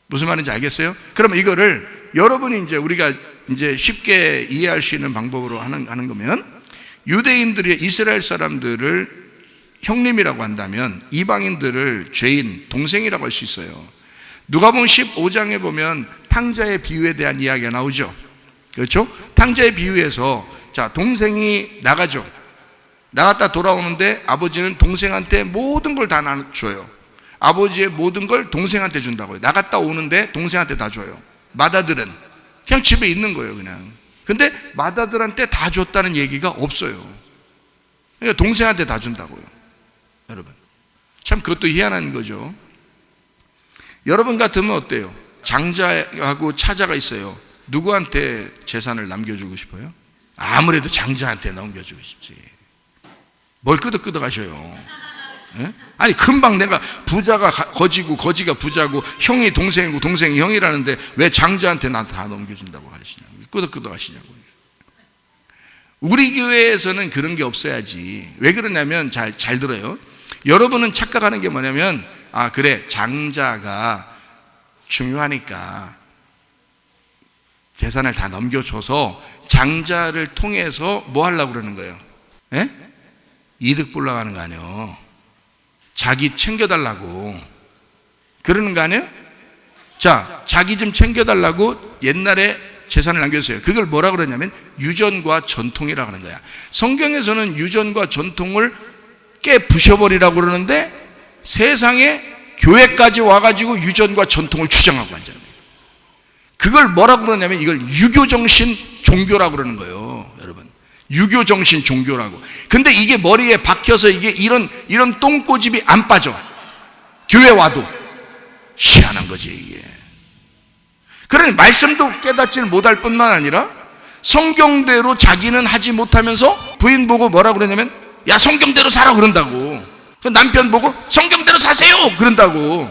A: 무슨 말인지 알겠어요? 그러면 이거를 여러분이 우리가 쉽게 이해할 수 있는 방법으로 하는 거면, 유대인들이 이스라엘 사람들을 형님이라고 한다면 이방인들을 죄인, 동생이라고 할 수 있어요. 누가복음 15장에 보면 탕자의 비유에 대한 이야기가 나오죠. 그렇죠? 탕자의 비유에서, 자, 동생이 나가죠. 나갔다 돌아오는데 아버지는 동생한테 모든 걸 다 줘요. 아버지의 모든 걸 동생한테 준다고요. 나갔다 오는데 동생한테 다 줘요. 맏아들은 그냥 집에 있는 거예요. 그냥 근데 맏아들한테 다 줬다는 얘기가 없어요. 그러니까 동생한테 다 준다고요. 여러분, 참 그것도 희한한 거죠. 여러분 같으면 어때요? 장자하고 차자가 있어요. 누구한테 재산을 남겨주고 싶어요? 아무래도 장자한테 넘겨주고 싶지. 뭘 끄덕끄덕 하셔요. 예? 아니 금방 내가 부자가 거지고 거지가 부자고 형이 동생이고 동생이 형이라는데 왜 장자한테 나 다 넘겨준다고 하시냐고, 끄덕끄덕 하시냐고. 우리 교회에서는 그런 게 없어야지. 왜 그러냐면 잘 들어요. 여러분은 착각하는 게 뭐냐면, 아 그래 장자가 중요하니까 재산을 다 넘겨줘서 장자를 통해서 뭐 하려고 그러는 거예요? 예? 이득 보려고 하는 거 아니에요. 자기 챙겨달라고 그러는 거 아니에요? 자, 자기 좀 챙겨달라고 옛날에 재산을 남겼어요. 그걸 뭐라 그러냐면 유전과 전통이라고 하는 거야. 성경에서는 유전과 전통을 깨부셔버리라고 그러는데 세상에 교회까지 와가지고 유전과 전통을 주장하고 앉아요. 그걸 뭐라고 그러냐면 이걸 유교정신 종교라고 그러는 거예요. 여러분, 유교정신 종교라고. 근데 이게 머리에 박혀서 이게 이런 똥꼬집이 안 빠져. 교회 와도 희한한 거지 이게. 그러니 말씀도 깨닫지를 못할 뿐만 아니라 성경대로 자기는 하지 못하면서 부인 보고 뭐라고 그러냐면 야 성경대로 살아 그런다고. 남편 보고 성경대로 사세요 그런다고.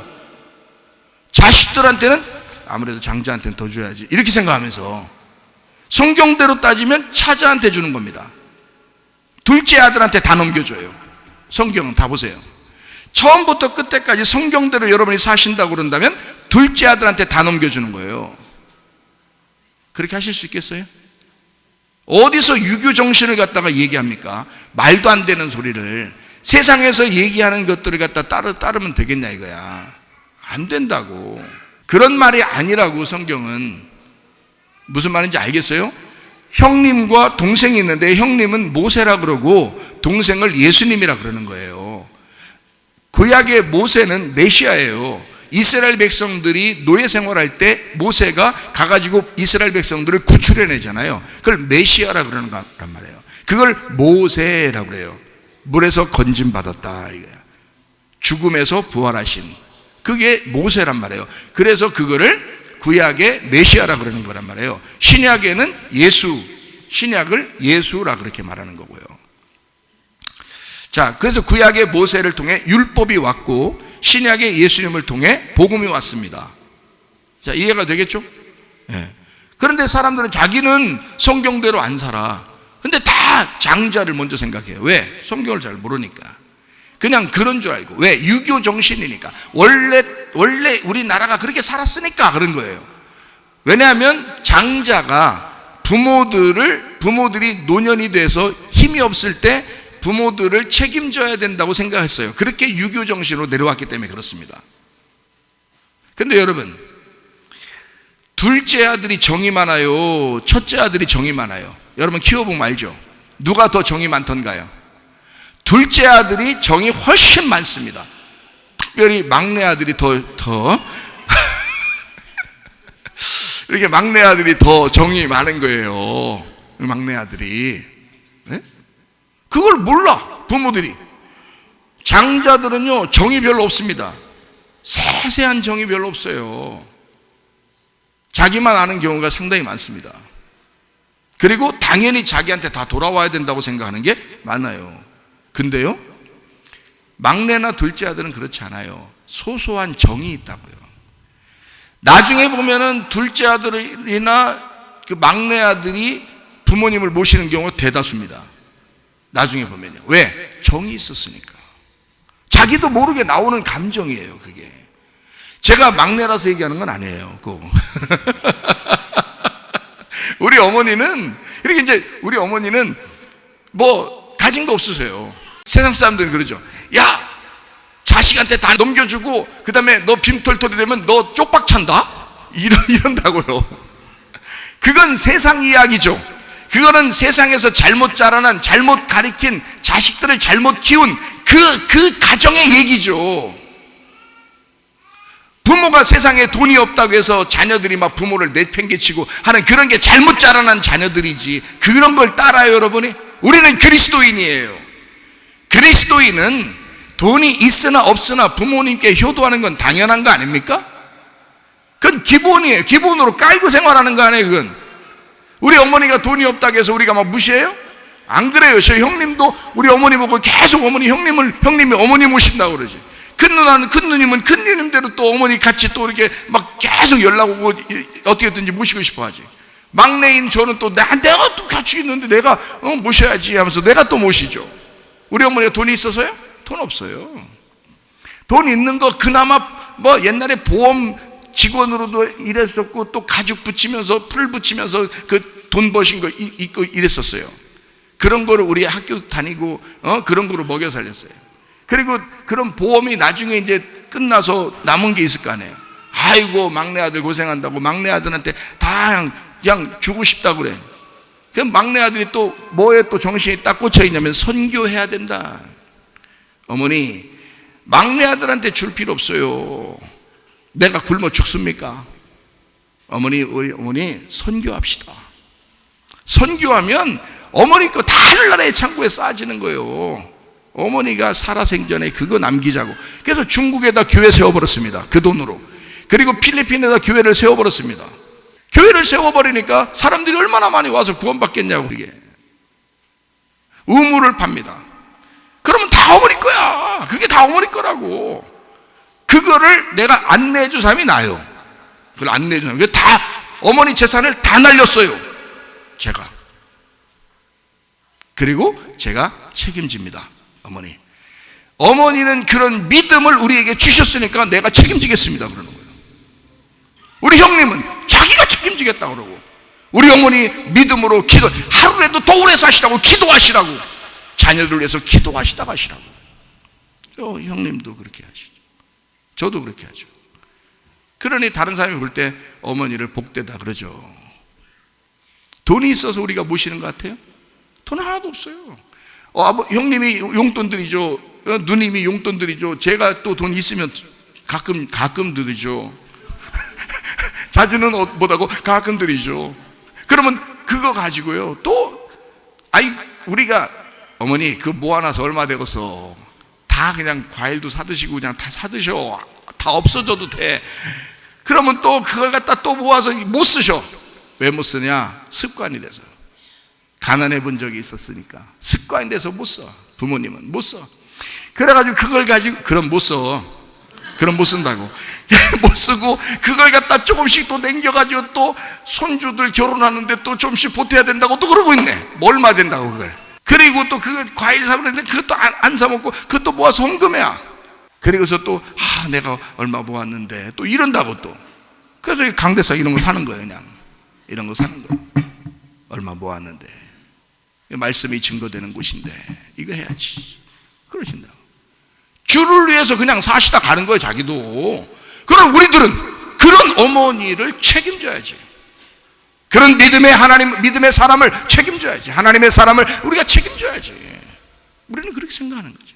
A: 자식들한테는 아무래도 장자한테는 더 줘야지 이렇게 생각하면서 성경대로 따지면 차자한테 주는 겁니다. 둘째 아들한테 다 넘겨줘요. 성경은 다 보세요. 처음부터 끝까지 성경대로 여러분이 사신다고 그런다면 둘째 아들한테 다 넘겨주는 거예요. 그렇게 하실 수 있겠어요? 어디서 유교 정신을 갖다가 얘기합니까? 말도 안 되는 소리를. 세상에서 얘기하는 것들을 갖다 따르면 되겠냐 이거야. 안 된다고. 그런 말이 아니라고. 성경은 무슨 말인지 알겠어요? 형님과 동생이 있는데 형님은 모세라 그러고 동생을 예수님이라 그러는 거예요. 구약의 모세는 메시아예요. 이스라엘 백성들이 노예 생활할 때 모세가 가가지고 이스라엘 백성들을 구출해내잖아요. 그걸 메시아라 그러는 거란 말이에요. 그걸 모세라고 그래요. 물에서 건짐받았다 이거야. 죽음에서 부활하신 그게 모세란 말이에요. 그래서 그거를 구약의 메시아라 그러는 거란 말이에요. 신약에는 예수, 신약을 예수라 그렇게 말하는 거고요. 자, 그래서 구약의 모세를 통해 율법이 왔고 신약의 예수님을 통해 복음이 왔습니다. 자, 이해가 되겠죠? 네. 그런데 사람들은 자기는 성경대로 안 살아. 근데 다 장자를 먼저 생각해요. 왜? 성경을 잘 모르니까. 그냥 그런 줄 알고. 왜? 유교 정신이니까. 원래 우리나라가 그렇게 살았으니까 그런 거예요. 왜냐하면 장자가 부모들이 노년이 돼서 힘이 없을 때 부모들을 책임져야 된다고 생각했어요. 그렇게 유교 정신으로 내려왔기 때문에 그렇습니다. 근데 여러분, 둘째 아들이 정이 많아요? 첫째 아들이 정이 많아요? 여러분 키워보면 알죠? 누가 더 정이 많던가요? 둘째 아들이 정이 훨씬 많습니다. 특별히 막내 아들이 더 이렇게 막내 아들이 더 정이 많은 거예요. 막내 아들이. 네? 그걸 몰라 부모들이. 장자들은요 정이 별로 없습니다. 세세한 정이 별로 없어요. 자기만 아는 경우가 상당히 많습니다. 그리고 당연히 자기한테 다 돌아와야 된다고 생각하는 게 많아요. 근데요 막내나 둘째 아들은 그렇지 않아요. 소소한 정이 있다고요. 나중에 보면은 둘째 아들이나 그 막내 아들이 부모님을 모시는 경우가 대다수입니다. 나중에 보면요. 왜? 정이 있었으니까. 자기도 모르게 나오는 감정이에요. 그게 제가 막내라서 얘기하는 건 아니에요. 우리 어머니는 이렇게 이제 우리 어머니는 뭐 가진 거 없으세요. 세상 사람들은 그러죠. 야 자식한테 다 넘겨주고 그 다음에 너 빈털털이 되면 너 쪽박 찬다? 이런다고요. 그건 세상 이야기죠. 그거는 세상에서 잘못 자라난 잘못 가리킨 자식들을 잘못 키운 그 가정의 얘기죠. 부모가 부모가 세상에 돈이 없다고 해서 자녀들이 막 부모를 내팽개치고 하는 그런 게 잘못 자라난 자녀들이지, 그런 걸 따라요 여러분이? 우리는 그리스도인이에요. 그리스도인은 돈이 있으나 없으나 부모님께 효도하는 건 당연한 거 아닙니까? 그건 기본이에요. 기본으로 깔고 생활하는 거 아니에요. 그건 우리 어머니가 돈이 없다고 해서 우리가 막 무시해요? 안 그래요. 저 형님도 우리 어머니 보고 계속 어머니 형님이 어머니 모신다고 그러지. 큰 누나는 큰 누님은 큰 누님대로 또 어머니 같이 또 이렇게 막 계속 연락 오고 어떻게든지 모시고 싶어 하지. 막내인 저는 또 내가 또 같이 있는데 내가 모셔야지 하면서 내가 또 모시죠. 우리 어머니가 돈이 있어서요? 돈 없어요. 돈 있는 거 그나마 뭐 옛날에 보험 직원으로도 일했었고 또 가죽 붙이면서 풀 붙이면서 그 돈 버신 거 있고 이랬었어요. 그런 거를 우리 학교 다니고 그런 거로 먹여 살렸어요. 그리고 그런 보험이 나중에 이제 끝나서 남은 게 있을 거 아니에요. 아이고 막내 아들 고생한다고 막내 아들한테 다 그냥 주고 싶다고 그래. 그럼 막내 아들이 또 뭐에 또 정신이 딱 꽂혀 있냐면 선교해야 된다. 어머니 막내 아들한테 줄 필요 없어요. 내가 굶어 죽습니까? 우리 어머니 선교합시다. 선교하면 어머니 거 다 하늘나라의 창고에 쌓아지는 거예요. 어머니가 살아생전에 그거 남기자고. 그래서 중국에다 교회 세워버렸습니다. 그 돈으로. 그리고 필리핀에다 교회를 세워버렸습니다. 교회를 세워버리니까 사람들이 얼마나 많이 와서 구원받겠냐고. 그게 우물을 팝니다. 그러면 다 어머니 거야. 그게 다 어머니 거라고. 그거를 내가 안 내준 사람이 나요. 그걸 안 내준 사람이 다 어머니 재산을 다 날렸어요. 제가. 그리고 제가 책임집니다. 어머니는 그런 믿음을 우리에게 주셨으니까 내가 책임지겠습니다 그러는 거예요. 우리 형님은 자기가 책임지겠다 그러고, 우리 어머니 믿음으로 하루라도 더 오래 사시라고 기도하시라고, 자녀들 위해서 기도하시다 가시라고. 또 형님도 그렇게 하시죠. 저도 그렇게 하죠. 그러니 다른 사람이 볼 때 어머니를 복되다 그러죠. 돈이 있어서 우리가 모시는 것 같아요? 돈 하나도 없어요. 형님이 용돈 드리죠. 누님이 용돈 드리죠. 제가 또 돈 있으면 가끔 드리죠. 자주는 못하고 가끔 드리죠. 그러면 그거 가지고요. 또 우리가 어머니 그거 모아놔서 얼마 되겠어. 다 그냥 과일도 사드시고 그냥 다 사드셔. 다 없어져도 돼. 그러면 또 그걸 갖다 또 모아서 못 쓰셔. 왜 못 쓰냐? 습관이 돼서. 가난해 본 적이 있었으니까 습관이 돼서 못 써. 부모님은 못 써. 그래가지고 그걸 가지고 그럼 못 써. 그럼 못 쓴다고. 못 쓰고 그걸 갖다 조금씩 또 남겨가지고 또 손주들 결혼하는데 또 조금씩 보태야 된다고 또 그러고 있네. 뭐 얼마 된다고 그걸. 그리고 또 그 과일 사는데 그것도 안 사 먹고 그것도 모아서 헌금해야. 그리고서 또 내가 얼마 모았는데 또 이런다고 또. 그래서 강대상 이런 거 사는 거예요. 그냥 이런 거 사는 거예요. 얼마 모았는데 말씀이 증거되는 곳인데 이거 해야지 그러신다고. 주를 위해서 그냥 사시다 가는 거예요. 자기도. 그럼 우리들은 그런 어머니를 책임져야지. 그런 믿음의 사람을 책임져야지. 하나님의 사람을 우리가 책임져야지. 우리는 그렇게 생각하는 거죠.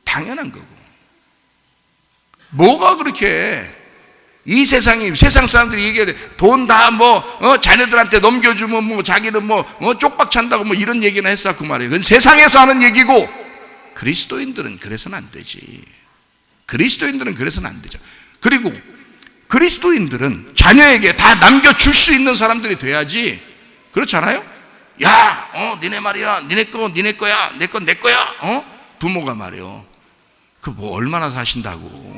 A: 당연한 거고. 뭐가 그렇게 세상 사람들이 얘기해 돈 다 자녀들한테 넘겨주면 자기는 쪽박 찬다고 이런 얘기나 했어. 그 말이에요. 그건 세상에서 하는 얘기고, 그리스도인들은 그래서는 안 되지. 그리스도인들은 그래서는 안 되죠. 그리고 그리스도인들은 자녀에게 다 남겨줄 수 있는 사람들이 돼야지. 그렇잖아요? 야, 니네 말이야. 니네 거야. 내 건 내 거야. 부모가 말이요. 그 얼마나 사신다고.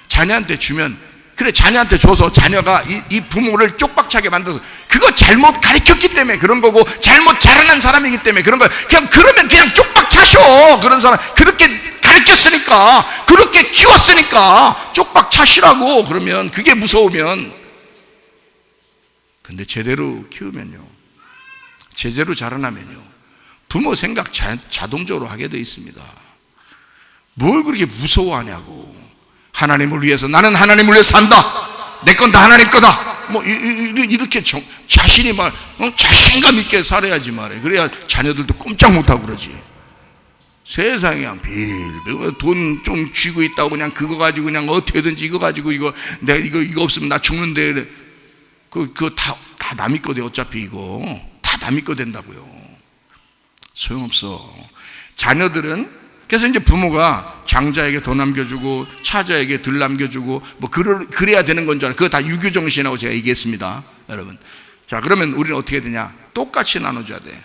A: 자녀한테 주면, 그래, 자녀한테 줘서 자녀가 이 부모를 쪽박차게 만들어서, 그거 잘못 가르쳤기 때문에 그런 거고, 잘못 자라난 사람이기 때문에 그런 거야. 그러면 그냥 쪽박차셔. 그런 사람. 그렇게 가르쳤으니까, 그렇게 키웠으니까, 쪽박차시라고. 그러면, 그게 무서우면. 근데 제대로 키우면요, 제대로 자라나면요, 부모 생각 자동적으로 하게 돼 있습니다. 뭘 그렇게 무서워하냐고. 하나님을 위해서, 나는 하나님을 위해서 산다. 내 건 다 하나님 거다. 이렇게 자신이 자신감 있게 살아야지 말이에요. 그래야 자녀들도 꼼짝 못하고 그러지. 세상에 그냥 돈 좀 쥐고 있다고 그냥 그거 가지고 그냥 어떻게든지 이거 가지고 내가 이거 없으면 나 죽는데 그래. 그거 다 남이 거 돼. 어차피 이거 다 남이 거 된다고요. 소용없어. 자녀들은 그래서 이제 부모가 장자에게 더 남겨주고 차자에게 덜 남겨주고 뭐 그래야 되는 건 줄 알아요. 그거 다 유교 정신이라고 제가 얘기했습니다, 여러분. 자, 그러면 우리는 어떻게 되냐? 똑같이 나눠줘야 돼.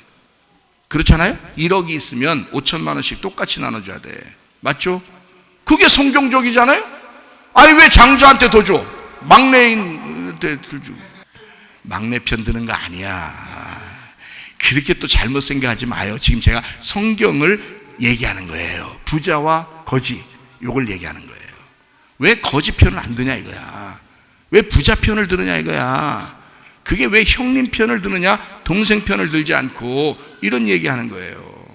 A: 그렇잖아요? 1억이 있으면 5천만 원씩 똑같이 나눠줘야 돼. 맞죠? 그게 성경적이잖아요? 아니 왜 장자한테 더 줘? 막내인한테 더 줘. 막내 편 드는 거 아니야. 그렇게 또 잘못 생각하지 마요. 지금 제가 성경을 얘기하는 거예요. 부자와 거지, 요걸 얘기하는 거예요. 왜 거지 편을 안 드냐 이거야. 왜 부자 편을 들으냐 이거야. 그게 왜 형님 편을 드느냐, 동생 편을 들지 않고, 이런 얘기하는 거예요.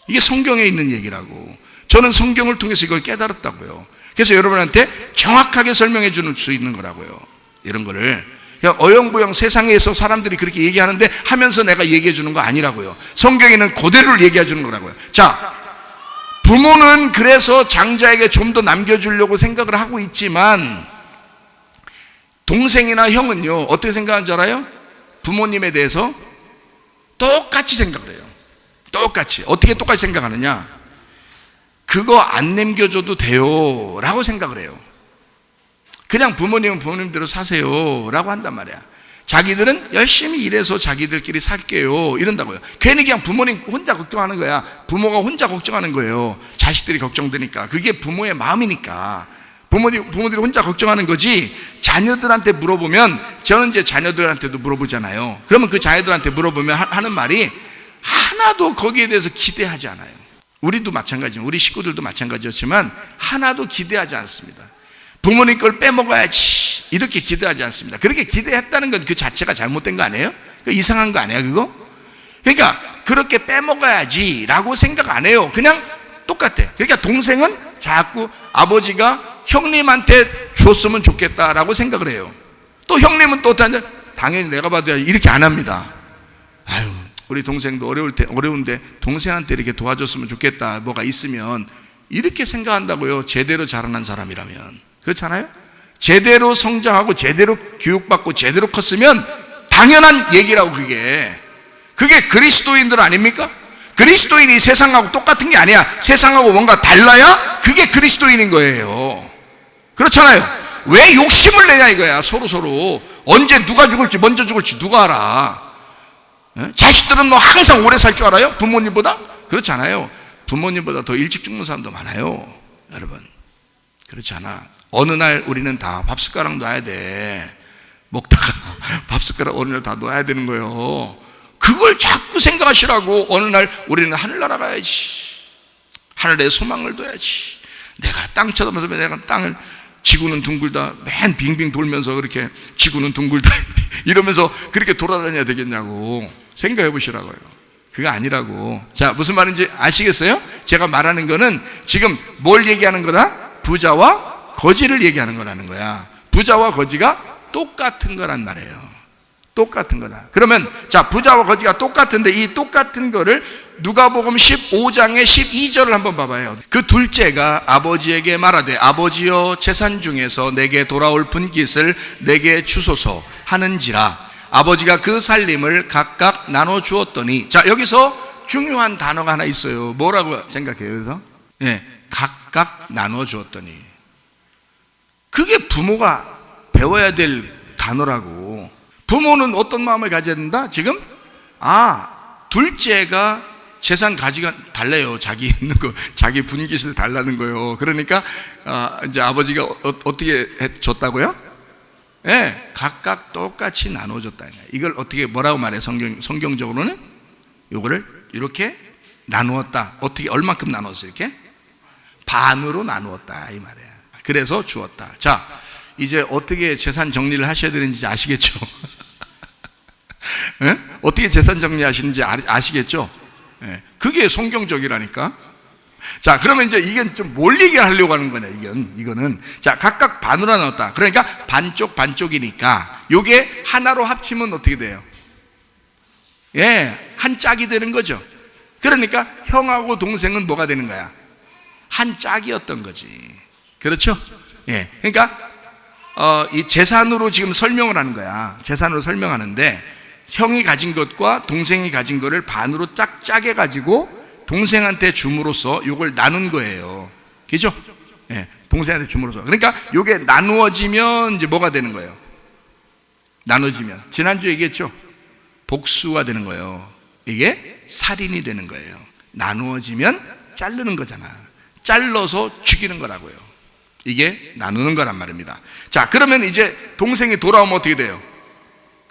A: 이게 성경에 있는 얘기라고. 저는 성경을 통해서 이걸 깨달았다고요. 그래서 여러분한테 정확하게 설명해 줄 수 있는 거라고요. 이런 거를 그냥 어영부영 세상에서 사람들이 그렇게 얘기하는데 하면서 내가 얘기해 주는 거 아니라고요. 성경에는 그대로를 얘기해 주는 거라고요. 자, 부모는 그래서 장자에게 좀 더 남겨주려고 생각을 하고 있지만 동생이나 형은요, 어떻게 생각하는 줄 알아요? 부모님에 대해서 똑같이 생각을 해요. 똑같이. 어떻게 똑같이 생각하느냐? 그거 안 남겨줘도 돼요 라고 생각을 해요. 그냥 부모님은 부모님대로 사세요 라고 한단 말이야. 자기들은 열심히 일해서 자기들끼리 살게요 이런다고요. 괜히 그냥 부모님 혼자 걱정하는 거야. 부모가 혼자 걱정하는 거예요. 자식들이 걱정되니까. 그게 부모의 마음이니까 부모들이 혼자 걱정하는 거지. 자녀들한테 물어보면, 저는 이제 자녀들한테도 물어보잖아요. 그러면 그 자녀들한테 물어보면 하는 말이 하나도 거기에 대해서 기대하지 않아요. 우리도 마찬가지지만, 우리 식구들도 마찬가지였지만 하나도 기대하지 않습니다. 부모님 걸 빼먹어야지 이렇게 기대하지 않습니다. 그렇게 기대했다는 건 그 자체가 잘못된 거 아니에요? 이상한 거 아니야 그거? 그러니까 그렇게 빼먹어야지 라고 생각 안 해요. 그냥 똑같아. 그러니까 동생은 자꾸 아버지가 형님한테 줬으면 좋겠다라고 생각을 해요. 또 형님은 또 당연히 내가 받아야 이렇게 안 합니다. 아유, 우리 동생도 어려운데 동생한테 이렇게 도와줬으면 좋겠다, 뭐가 있으면, 이렇게 생각한다고요. 제대로 자라난 사람이라면. 그렇잖아요? 제대로 성장하고 제대로 교육받고 제대로 컸으면 당연한 얘기라고. 그게 그리스도인들 아닙니까? 그리스도인이 세상하고 똑같은 게 아니야. 세상하고 뭔가 달라야 그게 그리스도인인 거예요. 그렇잖아요? 왜 욕심을 내냐 이거야. 서로 언제 누가 죽을지, 먼저 죽을지 누가 알아? 자식들은 뭐 항상 오래 살 줄 알아요? 부모님보다? 그렇지 않아요. 부모님보다 더 일찍 죽는 사람도 많아요, 여러분. 그렇지 않아. 어느 날 우리는 다 밥숟가락 놔야 돼. 먹다가 밥숟가락 어느 날 다 놔야 되는 거예요. 그걸 자꾸 생각하시라고. 어느 날 우리는 하늘나라 가야지, 하늘에 소망을 둬야지, 내가 땅 쳐다보면서 내가 땅을, 지구는 둥글다, 맨 빙빙 돌면서 그렇게 지구는 둥글다 이러면서 그렇게 돌아다녀야 되겠냐고 생각해 보시라고요. 그거 아니라고. 자, 무슨 말인지 아시겠어요? 제가 말하는 거는 지금 뭘 얘기하는 거다? 부자와 거지를 얘기하는 거라는 거야. 부자와 거지가 똑같은 거란 말이에요. 똑같은 거다. 그러면 자, 부자와 거지가 똑같은데 이 똑같은 거를 누가복음 15장의 12절을 한번 봐봐요. 그 둘째가 아버지에게 말하되 아버지여 재산 중에서 내게 돌아올 분깃을 내게 주소서 하는지라. 아버지가 그 살림을 각각 나눠 주었더니, 자, 여기서 중요한 단어가 하나 있어요. 뭐라고 생각해요? 여기서 각각 나눠 주었더니. 그게 부모가 배워야 될 단어라고. 부모는 어떤 마음을 가져야 된다? 지금 둘째가 재산 가지가 달래요. 자기 있는 거, 자기 분깃을 달라는 거예요. 그러니까 이제 아버지가 어떻게 줬다고요? 각각 똑같이 나눠줬다. 이걸 어떻게 뭐라고 말해? 성경적으로는 요거를 이렇게 나누었다. 어떻게 얼만큼 나눴어요? 이렇게 반으로 나누었다 이 말이에요. 그래서 주었다. 자, 이제 어떻게 재산 정리를 하셔야 되는지 아시겠죠? 어떻게 재산 정리하시는지 아시겠죠? 그게 성경적이라니까. 자, 그러면 이제 이건 좀 뭘 얘기하려고 하는 거냐, 이거는. 자, 각각 반으로 나눴다. 그러니까 반쪽이니까 요게 하나로 합치면 어떻게 돼요? 한 짝이 되는 거죠. 그러니까 형하고 동생은 뭐가 되는 거야? 한 짝이었던 거지. 그렇죠? 예. 그러니까 이 재산으로 지금 설명을 하는 거야. 재산으로 설명하는데 형이 가진 것과 동생이 가진 거를 반으로 짝 짜게 가지고 동생한테 줌으로써 이걸 나눈 거예요. 그죠? 예. 동생한테 줌으로써. 그러니까 이게 나누어지면 이제 뭐가 되는 거예요? 나눠지면 지난주에 얘기했죠? 복수가 되는 거예요. 이게 살인이 되는 거예요. 나누어지면 자르는 거잖아. 잘라서 죽이는 거라고요. 이게 나누는 거란 말입니다. 자, 그러면 이제 동생이 돌아오면 어떻게 돼요?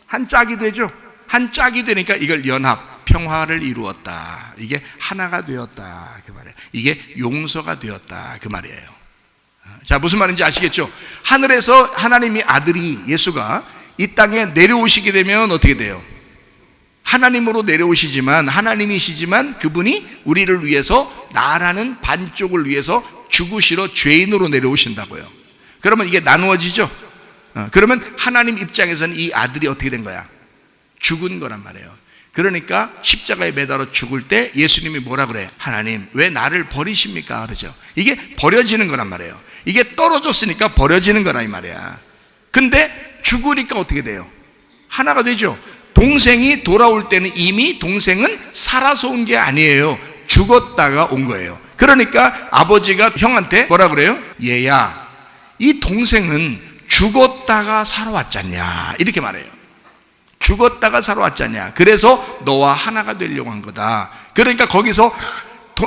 A: 한 짝이 되죠. 한 짝이 되니까 이걸 연합, 평화를 이루었다. 이게 하나가 되었다 그 말이에요. 이게 용서가 되었다 그 말이에요. 자, 무슨 말인지 아시겠죠? 하늘에서 하나님이 아들이 예수가 이 땅에 내려오시게 되면 어떻게 돼요? 하나님으로 내려오시지만 하나님이시지만 그분이 우리를 위해서 나라는 반쪽을 위해서 죽으시러 죄인으로 내려오신다고요. 그러면 이게 나누어지죠. 그러면 하나님 입장에서는 이 아들이 어떻게 된 거야? 죽은 거란 말이에요. 그러니까 십자가에 매달아 죽을 때 예수님이 뭐라 그래? 하나님 왜 나를 버리십니까? 그러죠. 이게 버려지는 거란 말이에요. 이게 떨어졌으니까 버려지는 거라 이 말이야. 근데 죽으니까 어떻게 돼요? 하나가 되죠. 동생이 돌아올 때는 이미 동생은 살아서 온 게 아니에요. 죽었다가 온 거예요. 그러니까 아버지가 형한테 뭐라 그래요? 얘야, 이 동생은 죽었다가 살아왔잖냐 이렇게 말해요. 죽었다가 살아왔잖냐. 그래서 너와 하나가 되려고 한 거다. 그러니까 거기서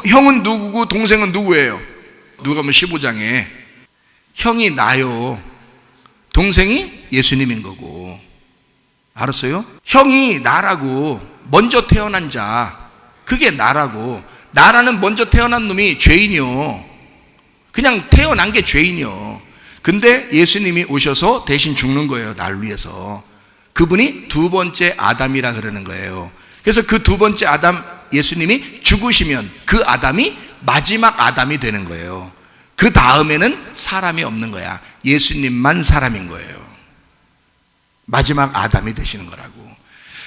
A: 형은 누구고 동생은 누구예요? 누가복음 15장에 형이 나요, 동생이 예수님인 거고. 알았어요? 형이 나라고, 먼저 태어난 자, 그게 나라고. 나라는 먼저 태어난 놈이 죄인이요. 그냥 태어난 게 죄인이요. 근데 예수님이 오셔서 대신 죽는 거예요. 날 위해서. 그분이 두 번째 아담이라 그러는 거예요. 그래서 그 두 번째 아담 예수님이 죽으시면 그 아담이 마지막 아담이 되는 거예요. 그 다음에는 사람이 없는 거야. 예수님만 사람인 거예요. 마지막 아담이 되시는 거라고.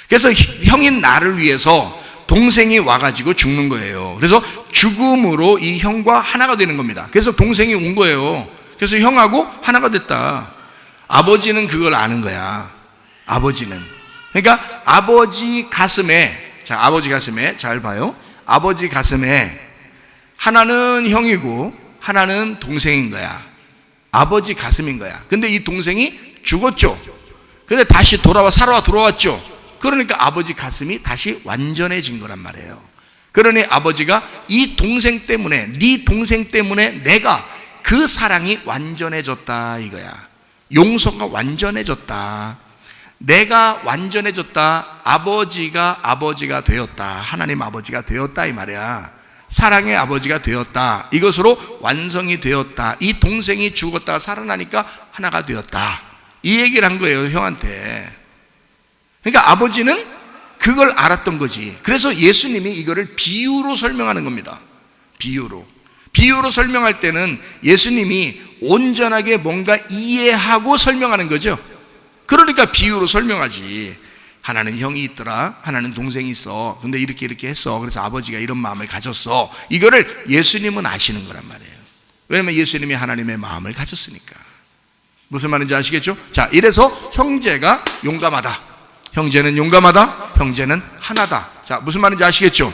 A: 그래서 형인 나를 위해서 동생이 와가지고 죽는 거예요. 그래서 죽음으로 이 형과 하나가 되는 겁니다. 그래서 동생이 온 거예요. 그래서 형하고 하나가 됐다. 아버지는 그걸 아는 거야. 아버지는. 그러니까 아버지 가슴에, 자, 아버지 가슴에 잘 봐요. 아버지 가슴에 하나는 형이고 하나는 동생인 거야. 아버지 가슴인 거야. 근데 이 동생이 죽었죠. 근데 다시 돌아왔죠. 그러니까 아버지 가슴이 다시 완전해진 거란 말이에요. 그러니 아버지가 이 동생 때문에, 네 동생 때문에 내가 그 사랑이 완전해졌다 이거야. 용서가 완전해졌다. 내가 완전해졌다. 아버지가 되었다. 하나님 아버지가 되었다 이 말이야. 사랑의 아버지가 되었다. 이것으로 완성이 되었다. 이 동생이 죽었다가 살아나니까 하나가 되었다. 이 얘기를 한 거예요, 형한테. 그러니까 아버지는 그걸 알았던 거지. 그래서 예수님이 이거를 비유로 설명하는 겁니다. 비유로 설명할 때는 예수님이 온전하게 뭔가 이해하고 설명하는 거죠. 그러니까 비유로 설명하지. 하나는 형이 있더라, 하나는 동생이 있어. 근데 이렇게 했어. 그래서 아버지가 이런 마음을 가졌어. 이거를 예수님은 아시는 거란 말이에요. 왜냐면 예수님이 하나님의 마음을 가졌으니까. 무슨 말인지 아시겠죠? 자, 이래서 형제가 용감하다. 형제는 용감하다. 형제는 하나다. 자, 무슨 말인지 아시겠죠?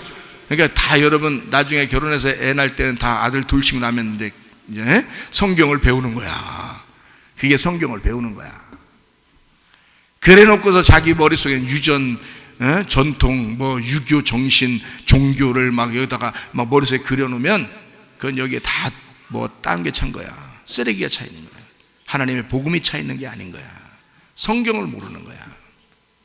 A: 그러니까 다 여러분 나중에 결혼해서 애 낳을 때는 다 아들 둘씩 낳으면 이제 성경을 배우는 거야. 그게 성경을 배우는 거야. 그래 놓고서 자기 머릿속에 유전, 전통, 유교 정신, 종교를 막 여기다가 막 머릿속에 그려놓으면 그건 여기에 다 딴 게 찬 거야. 쓰레기가 차 있는 거야. 하나님의 복음이 차 있는 게 아닌 거야. 성경을 모르는 거야.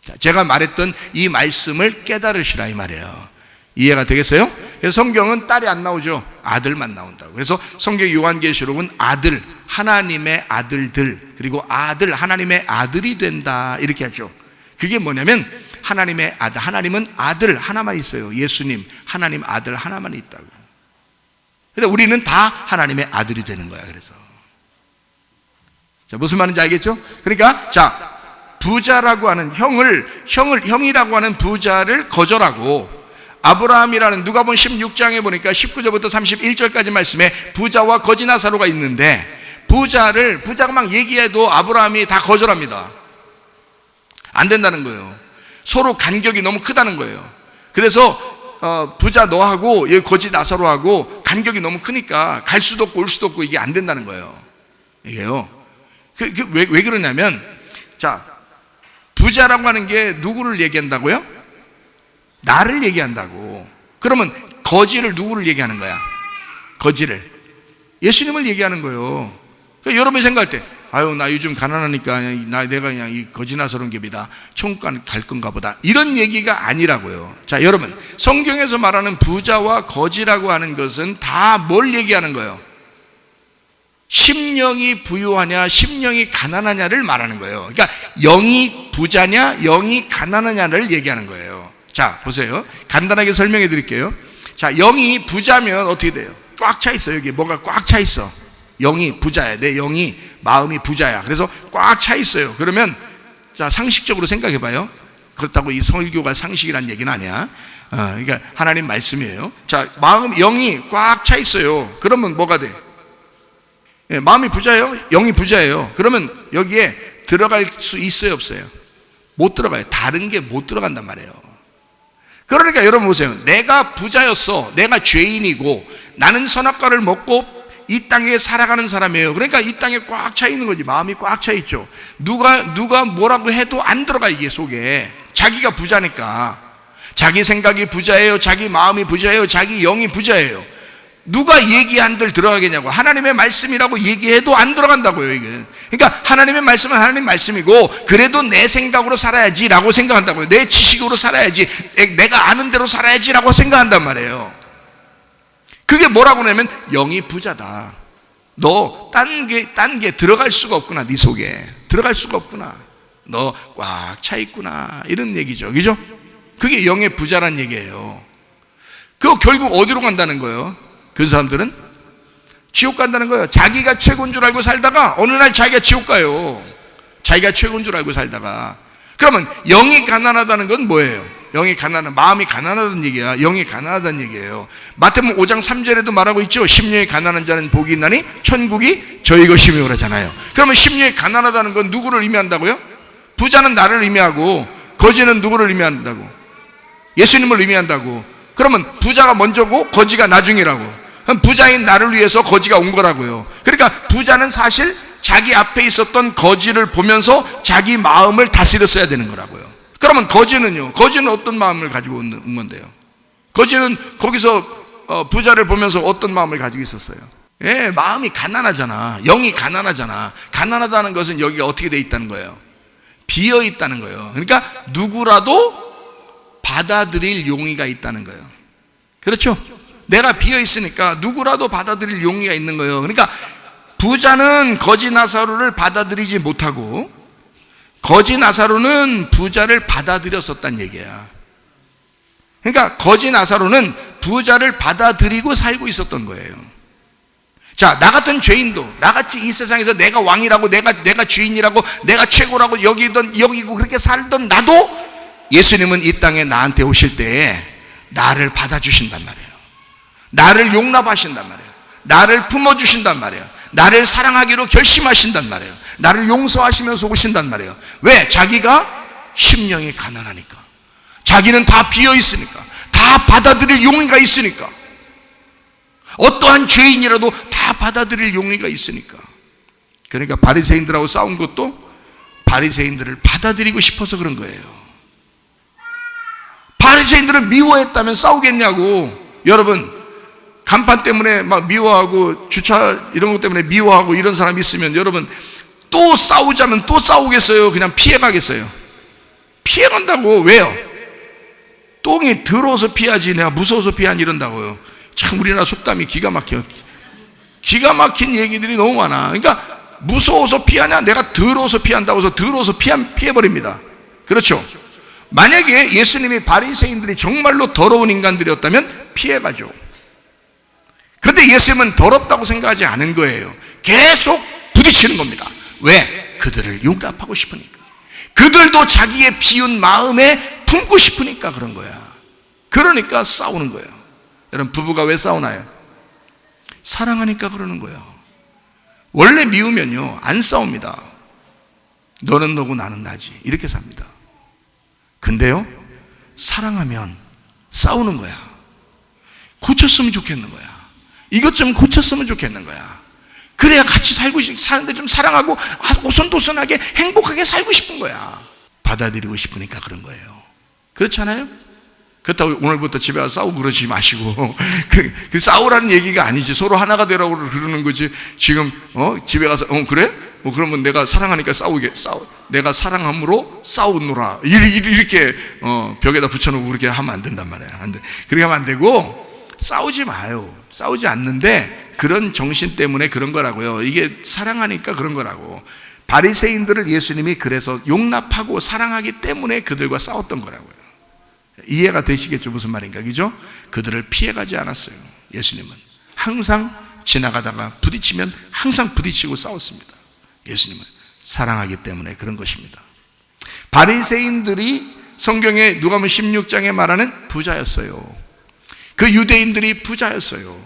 A: 자, 제가 말했던 이 말씀을 깨달으시라 이 말이에요. 이해가 되겠어요? 그래서 성경은 딸이 안 나오죠. 아들만 나온다고. 그래서 성경 요한계시록은 아들, 하나님의 아들들, 그리고 아들, 하나님의 아들이 된다 이렇게 하죠. 그게 뭐냐면 하나님의 아들, 하나님은 아들 하나만 있어요. 예수님, 하나님 아들 하나만 있다고. 그래서 우리는 다 하나님의 아들이 되는 거야. 그래서 자, 무슨 말인지 알겠죠? 그러니까 부자라고 하는 형이라고 하는 부자를 거절하고 아브라함이라는 누가복음 16장에 보니까 19절부터 31절까지 말씀에 부자와 거지 나사로가 있는데, 부자가 막 얘기해도 아브라함이 다 거절합니다. 안 된다는 거예요. 서로 간격이 너무 크다는 거예요. 그래서 부자 너하고 여기 거지 나사로하고 간격이 너무 크니까 갈 수도 없고 올 수도 없고 이게 안 된다는 거예요. 이게요. 왜 그러냐면, 자, 부자라고 하는 게 누구를 얘기한다고요? 나를 얘기한다고. 그러면 거지를 누구를 얘기하는 거야? 거지를 예수님을 얘기하는 거예요. 그러니까 여러분이 생각할 때, 아유 나 요즘 가난하니까 내가 그냥 이 거지 나서는 ገብ이다, 천국 갈 건가 보다, 이런 얘기가 아니라고요. 자, 여러분, 성경에서 말하는 부자와 거지라고 하는 것은 다 뭘 얘기하는 거예요? 심령이 부유하냐 심령이 가난하냐를 말하는 거예요. 그러니까 영이 부자냐 영이 가난하냐를 얘기하는 거예요. 자, 보세요. 간단하게 설명해 드릴게요. 자, 영이 부자면 어떻게 돼요? 꽉 차 있어. 여기 뭔가 꽉 차 있어. 영이 부자야. 내 영이, 마음이 부자야. 그래서 꽉 차 있어요. 그러면 자, 상식적으로 생각해 봐요. 그렇다고 이 설교가 상식이란 얘기는 아니야. 그러니까 하나님 말씀이에요. 자, 영이 꽉 차 있어요. 그러면 뭐가 돼? 예, 마음이 부자예요? 영이 부자예요. 그러면 여기에 들어갈 수 있어요, 없어요? 못 들어가요. 다른 게 못 들어간단 말이에요. 그러니까 여러분 보세요. 내가 부자였어. 내가 죄인이고 나는 선악과를 먹고 이 땅에 살아가는 사람이에요. 그러니까 이 땅에 꽉 차 있는 거지. 마음이 꽉 차 있죠. 누가 뭐라고 해도 안 들어가, 이게 속에. 자기가 부자니까. 자기 생각이 부자예요. 자기 마음이 부자예요. 자기 영이 부자예요. 누가 얘기한들 들어가겠냐고. 하나님의 말씀이라고 얘기해도 안 들어간다고요, 이게. 그러니까 하나님의 말씀은 하나님 말씀이고, 그래도 내 생각으로 살아야지 라고 생각한다고요. 내 지식으로 살아야지, 내가 아는 대로 살아야지 라고 생각한단 말이에요. 그게 뭐라고 하냐면 영이 부자다. 너 딴 게 들어갈 수가 없구나. 네 속에 들어갈 수가 없구나. 너 꽉 차 있구나, 이런 얘기죠. 그죠? 그게 영의 부자란 얘기예요. 그거 결국 어디로 간다는 거예요? 그 사람들은 지옥 간다는 거예요. 자기가 최고인 줄 알고 살다가 어느 날 자기가 지옥 가요. 자기가 최고인 줄 알고 살다가. 그러면 영이 가난하다는 건 뭐예요? 마음이 가난하다는 얘기야. 영이 가난하다는 얘기예요. 마태복음 5장 3절에도 말하고 있죠. 심령이 가난한 자는 복이 있나니 천국이 저희 것이며 그러잖아요. 그러면 심령이 가난하다는 건 누구를 의미한다고요? 부자는 나를 의미하고, 거지는 누구를 의미한다고? 예수님을 의미한다고. 그러면 부자가 먼저고 거지가 나중이라고. 그럼 부자인 나를 위해서 거지가 온 거라고요. 그러니까 부자는 사실 자기 앞에 있었던 거지를 보면서 자기 마음을 다스렸어야 되는 거라고요. 그러면 거지는요? 거지는 어떤 마음을 가지고 온 건데요? 거지는 거기서 부자를 보면서 어떤 마음을 가지고 있었어요? 예, 마음이 가난하잖아. 영이 가난하잖아. 가난하다는 것은 여기가 어떻게 돼 있다는 거예요? 비어 있다는 거예요. 그러니까 누구라도 받아들일 용의가 있다는 거예요. 그렇죠? 내가 비어 있으니까 누구라도 받아들일 용의가 있는 거예요. 그러니까 부자는 거지 나사로를 받아들이지 못하고, 거지 나사로는 부자를 받아들였었단 얘기야. 그러니까 거지 나사로는 부자를 받아들이고 살고 있었던 거예요. 자, 나 같은 죄인도, 나같이 이 세상에서 내가 왕이라고, 내가 주인이라고, 내가 최고라고 여기고 그렇게 살던 나도 예수님은 이 땅에 나한테 오실 때에 나를 받아주신단 말이에요. 나를 용납하신단 말이에요. 나를 품어주신단 말이에요. 나를 사랑하기로 결심하신단 말이에요. 나를 용서하시면서 오신단 말이에요. 왜? 자기가 심령이 가난하니까. 자기는 다 비어 있으니까. 다 받아들일 용의가 있으니까. 어떠한 죄인이라도 다 받아들일 용의가 있으니까. 그러니까 바리새인들하고 싸운 것도 바리새인들을 받아들이고 싶어서 그런 거예요. 바리새인들을 미워했다면 싸우겠냐고. 여러분, 간판 때문에 막 미워하고 주차 이런 것 때문에 미워하고 이런 사람이 있으면 여러분 또 싸우자면 또 싸우겠어요? 그냥 피해가겠어요? 피해간다고. 왜요? 똥이 더러워서 피하지 내가 무서워서 피하니 이런다고요. 참 우리나라 속담이 기가 막혀. 기가 막힌 얘기들이 너무 많아. 그러니까 무서워서 피하냐, 내가 더러워서 피한다고 해서 더러워서 피해버립니다. 그렇죠? 만약에 예수님이 바리새인들이 정말로 더러운 인간들이었다면 피해가죠. 그런데 예수님은 더럽다고 생각하지 않은 거예요. 계속 부딪히는 겁니다. 왜? 그들을 용납하고 싶으니까. 그들도 자기의 비운 마음에 품고 싶으니까 그런 거야. 그러니까 싸우는 거예요. 여러분, 부부가 왜 싸우나요? 사랑하니까 그러는 거예요. 원래 미우면요 안 싸웁니다. 너는 너고 나는 나지, 이렇게 삽니다. 근데요, 사랑하면 싸우는 거야. 고쳤으면 좋겠는 거야. 이것 좀 고쳤으면 좋겠는 거야. 그래야 같이 사는데 좀 사랑하고 오손도손하게 행복하게 살고 싶은 거야. 받아들이고 싶으니까 그런 거예요. 그렇잖아요? 그렇다고 오늘부터 집에 가서 싸우고 그러지 마시고 그 싸우라는 얘기가 아니지. 서로 하나가 되라고 그러는 거지. 지금 집에 가서 그래? 그러면 내가 사랑하니까 내가 사랑함으로 싸우노라 이렇게 벽에다 붙여놓고 그렇게 하면 안 된단 말이에요. 안 돼. 그렇게 하면 안 되고, 싸우지 마요. 싸우지 않는데 그런 정신 때문에 그런 거라고요. 이게 사랑하니까 그런 거라고. 바리새인들을 예수님이 그래서 용납하고 사랑하기 때문에 그들과 싸웠던 거라고요. 이해가 되시겠죠? 무슨 말인가, 그죠? 그들을 피해가지 않았어요. 예수님은 항상 지나가다가 부딪히면 항상 부딪히고 싸웠습니다. 예수님은 사랑하기 때문에 그런 것입니다. 바리새인들이 성경에 누가복음 16장에 말하는 부자였어요. 그 유대인들이 부자였어요.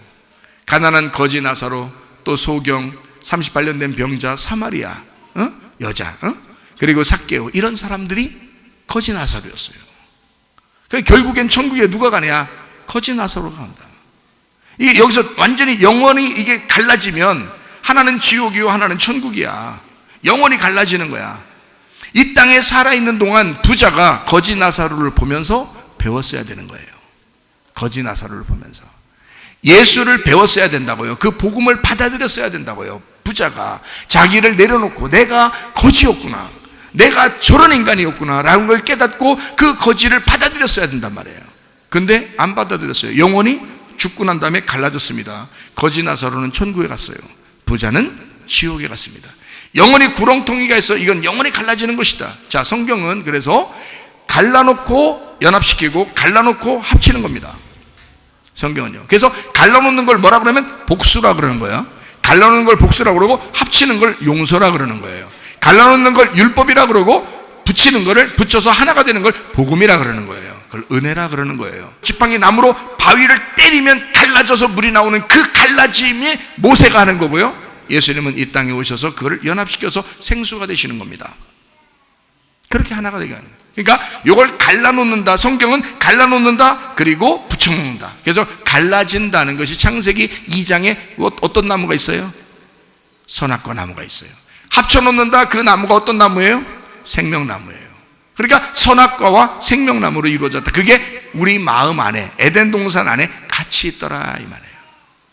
A: 가난한 거지 나사로, 또 소경, 38년 된 병자, 사마리아 여자, 그리고 삭개오, 이런 사람들이 거지 나사로였어요. 결국엔 천국에 누가 가냐? 거지 나사로가 간다. 이게 여기서 완전히 영원히 이게 갈라지면 하나는 지옥이요 하나는 천국이야. 영원히 갈라지는 거야. 이 땅에 살아있는 동안 부자가 거지 나사로를 보면서 배웠어야 되는 거예요. 거지 나사로를 보면서 예수를 배웠어야 된다고요. 그 복음을 받아들였어야 된다고요. 부자가 자기를 내려놓고 내가 거지였구나, 내가 저런 인간이었구나 라는 걸 깨닫고 그 거지를 받아들였어야 된단 말이에요. 근데 안 받아들였어요. 영원히 죽고 난 다음에 갈라졌습니다. 거지 나사로는 천국에 갔어요. 부자는 지옥에 갔습니다. 영원히 구렁텅이가 있어. 이건 영원히 갈라지는 것이다. 자, 성경은 그래서 갈라놓고 연합시키고 갈라놓고 합치는 겁니다. 성경은요. 그래서 갈라놓는 걸 뭐라 그러면 복수라 그러는 거예요. 갈라놓는 걸 복수라 그러고 합치는 걸 용서라 그러는 거예요. 갈라놓는 걸 율법이라 그러고 붙이는 거를 붙여서 하나가 되는 걸 복음이라 그러는 거예요. 그걸 은혜라 그러는 거예요. 지팡이 나무로 바위를 때리면 갈라져서 물이 나오는 그 갈라짐이 모세가 하는 거고요. 예수님은 이 땅에 오셔서 그걸 연합시켜서 생수가 되시는 겁니다. 그렇게 하나가 되게 하는 거예요. 그러니까 이걸 갈라놓는다. 성경은 갈라놓는다 그리고 붙여놓는다. 그래서 갈라진다는 것이 창세기 2장에 어떤 나무가 있어요? 선악과 나무가 있어요. 합쳐놓는다. 그 나무가 어떤 나무예요? 생명나무예요. 그러니까 선악과와 생명나무로 이루어졌다. 그게 우리 마음 안에, 에덴 동산 안에 같이 있더라 이 말이에요.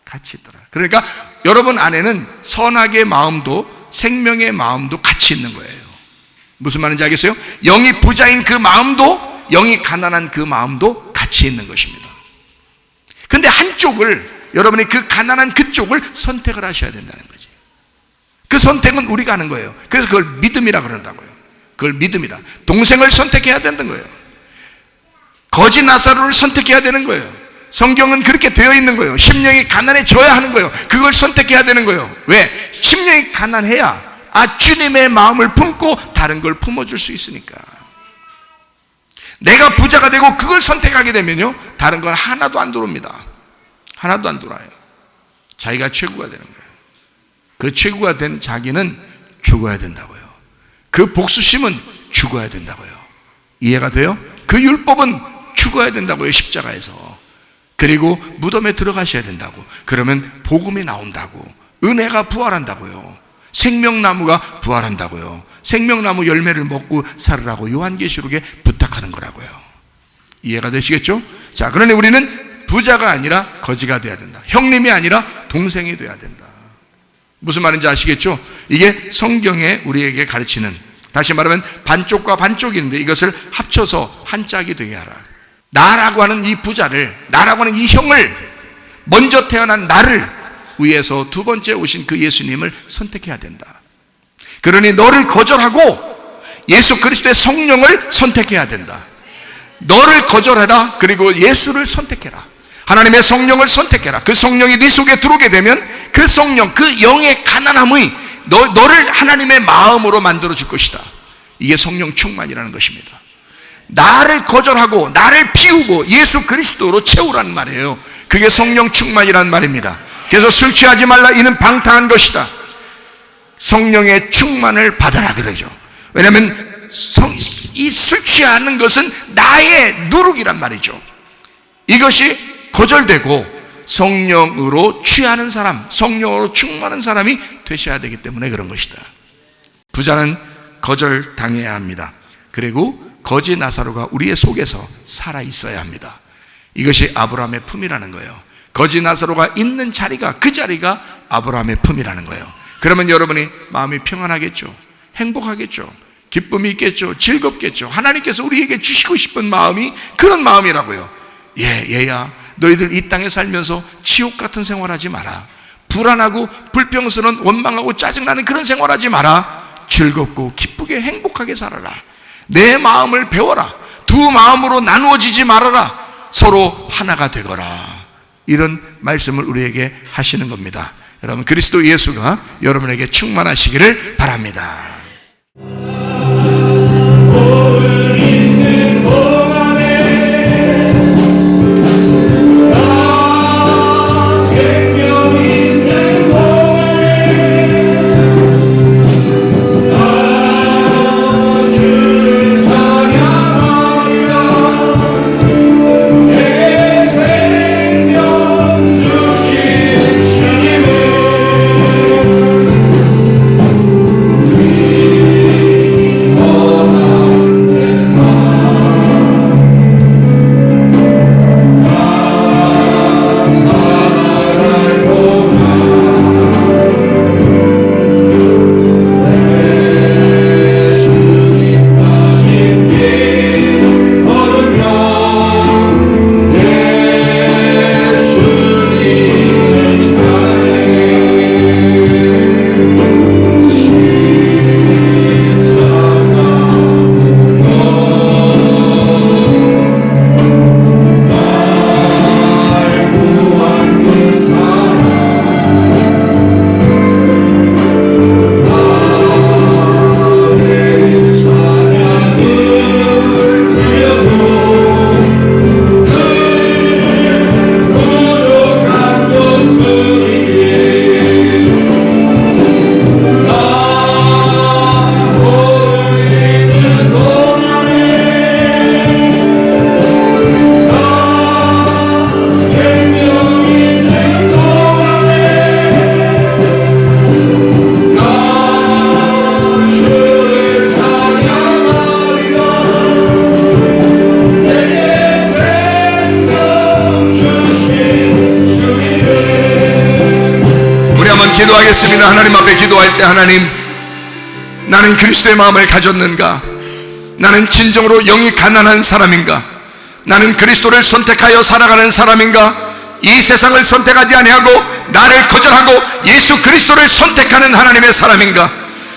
A: 같이 있더라. 그러니까 여러분 안에는 선악의 마음도 생명의 마음도 같이 있는 거예요. 무슨 말인지 알겠어요? 영이 부자인 그 마음도 영이 가난한 그 마음도 같이 있는 것입니다. 그런데 한쪽을, 여러분이 그 가난한 그쪽을 선택을 하셔야 된다는 거지. 그 선택은 우리가 하는 거예요. 그래서 그걸 믿음이라 그런다고요. 그걸 믿음이다. 동생을 선택해야 되는 거예요. 거지 나사로를 선택해야 되는 거예요. 성경은 그렇게 되어 있는 거예요. 심령이 가난해져야 하는 거예요. 그걸 선택해야 되는 거예요. 왜? 심령이 가난해야 주님의 마음을 품고 다른 걸 품어줄 수 있으니까. 내가 부자가 되고 그걸 선택하게 되면요, 다른 건 하나도 안 들어옵니다. 하나도 안 들어와요. 자기가 최고가 되는 거예요. 그 최고가 된 자기는 죽어야 된다고요. 그 복수심은 죽어야 된다고요. 이해가 돼요? 그 율법은 죽어야 된다고요. 십자가에서. 그리고 무덤에 들어가셔야 된다고. 그러면 복음이 나온다고. 은혜가 부활한다고요. 생명나무가 부활한다고요. 생명나무 열매를 먹고 살으라고 요한계시록에 부탁하는 거라고요. 이해가 되시겠죠? 자, 그러니 우리는 부자가 아니라 거지가 돼야 된다. 형님이 아니라 동생이 돼야 된다. 무슨 말인지 아시겠죠? 이게 성경에 우리에게 가르치는, 다시 말하면 반쪽과 반쪽인데 이것을 합쳐서 한 짝이 되게 하라. 나라고 하는 이 부자를, 나라고 하는 이 형을, 먼저 태어난 나를 위해서 두 번째 오신 그 예수님을 선택해야 된다. 그러니 너를 거절하고 예수 그리스도의 성령을 선택해야 된다. 너를 거절해라. 그리고 예수를 선택해라. 하나님의 성령을 선택해라. 그 성령이 네 속에 들어오게 되면 그 성령, 그 영의 가난함의 너를 하나님의 마음으로 만들어 줄 것이다. 이게 성령 충만이라는 것입니다. 나를 거절하고 나를 비우고 예수 그리스도로 채우라는 말이에요. 그게 성령 충만이란 말입니다. 그래서 술 취하지 말라, 이는 방탕한 것이다. 성령의 충만을 받아라 그러죠. 왜냐하면 이 술 취하는 것은 나의 누룩이란 말이죠. 이것이 거절되고 성령으로 취하는 사람, 성령으로 충만한 사람이 되셔야 되기 때문에 그런 것이다. 부자는 거절당해야 합니다. 그리고 거지 나사로가 우리의 속에서 살아 있어야 합니다. 이것이 아브라함의 품이라는 거예요. 거지 나사로가 있는 자리가, 그 자리가 아브라함의 품이라는 거예요. 그러면 여러분이 마음이 평안하겠죠, 행복하겠죠, 기쁨이 있겠죠, 즐겁겠죠. 하나님께서 우리에게 주시고 싶은 마음이 그런 마음이라고요. 얘야, 너희들 이 땅에 살면서 지옥 같은 생활하지 마라. 불안하고 불평스러운, 원망하고 짜증나는 그런 생활하지 마라. 즐겁고 기쁘게 행복하게 살아라. 내 마음을 배워라. 두 마음으로 나누어지지 말아라. 서로 하나가 되거라. 이런 말씀을 우리에게 하시는 겁니다. 여러분, 그리스도 예수가 여러분에게 충만하시기를 바랍니다. 기도하겠습니다. 하나님 앞에 기도할 때, 하나님, 나는 그리스도의 마음을 가졌는가? 나는 진정으로 영이 가난한 사람인가? 나는 그리스도를 선택하여 살아가는 사람인가? 이 세상을 선택하지 아니하고 나를 거절하고 예수 그리스도를 선택하는 하나님의 사람인가?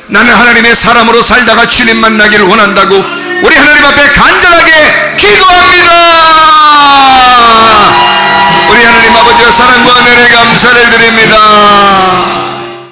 A: 나는 하나님의 사람으로 살다가 주님 만나기를 원한다고 우리 하나님 앞에 간절하게 기도합니다. 우리 하나님 아버지의 사랑과 은혜에 감사를 드립니다.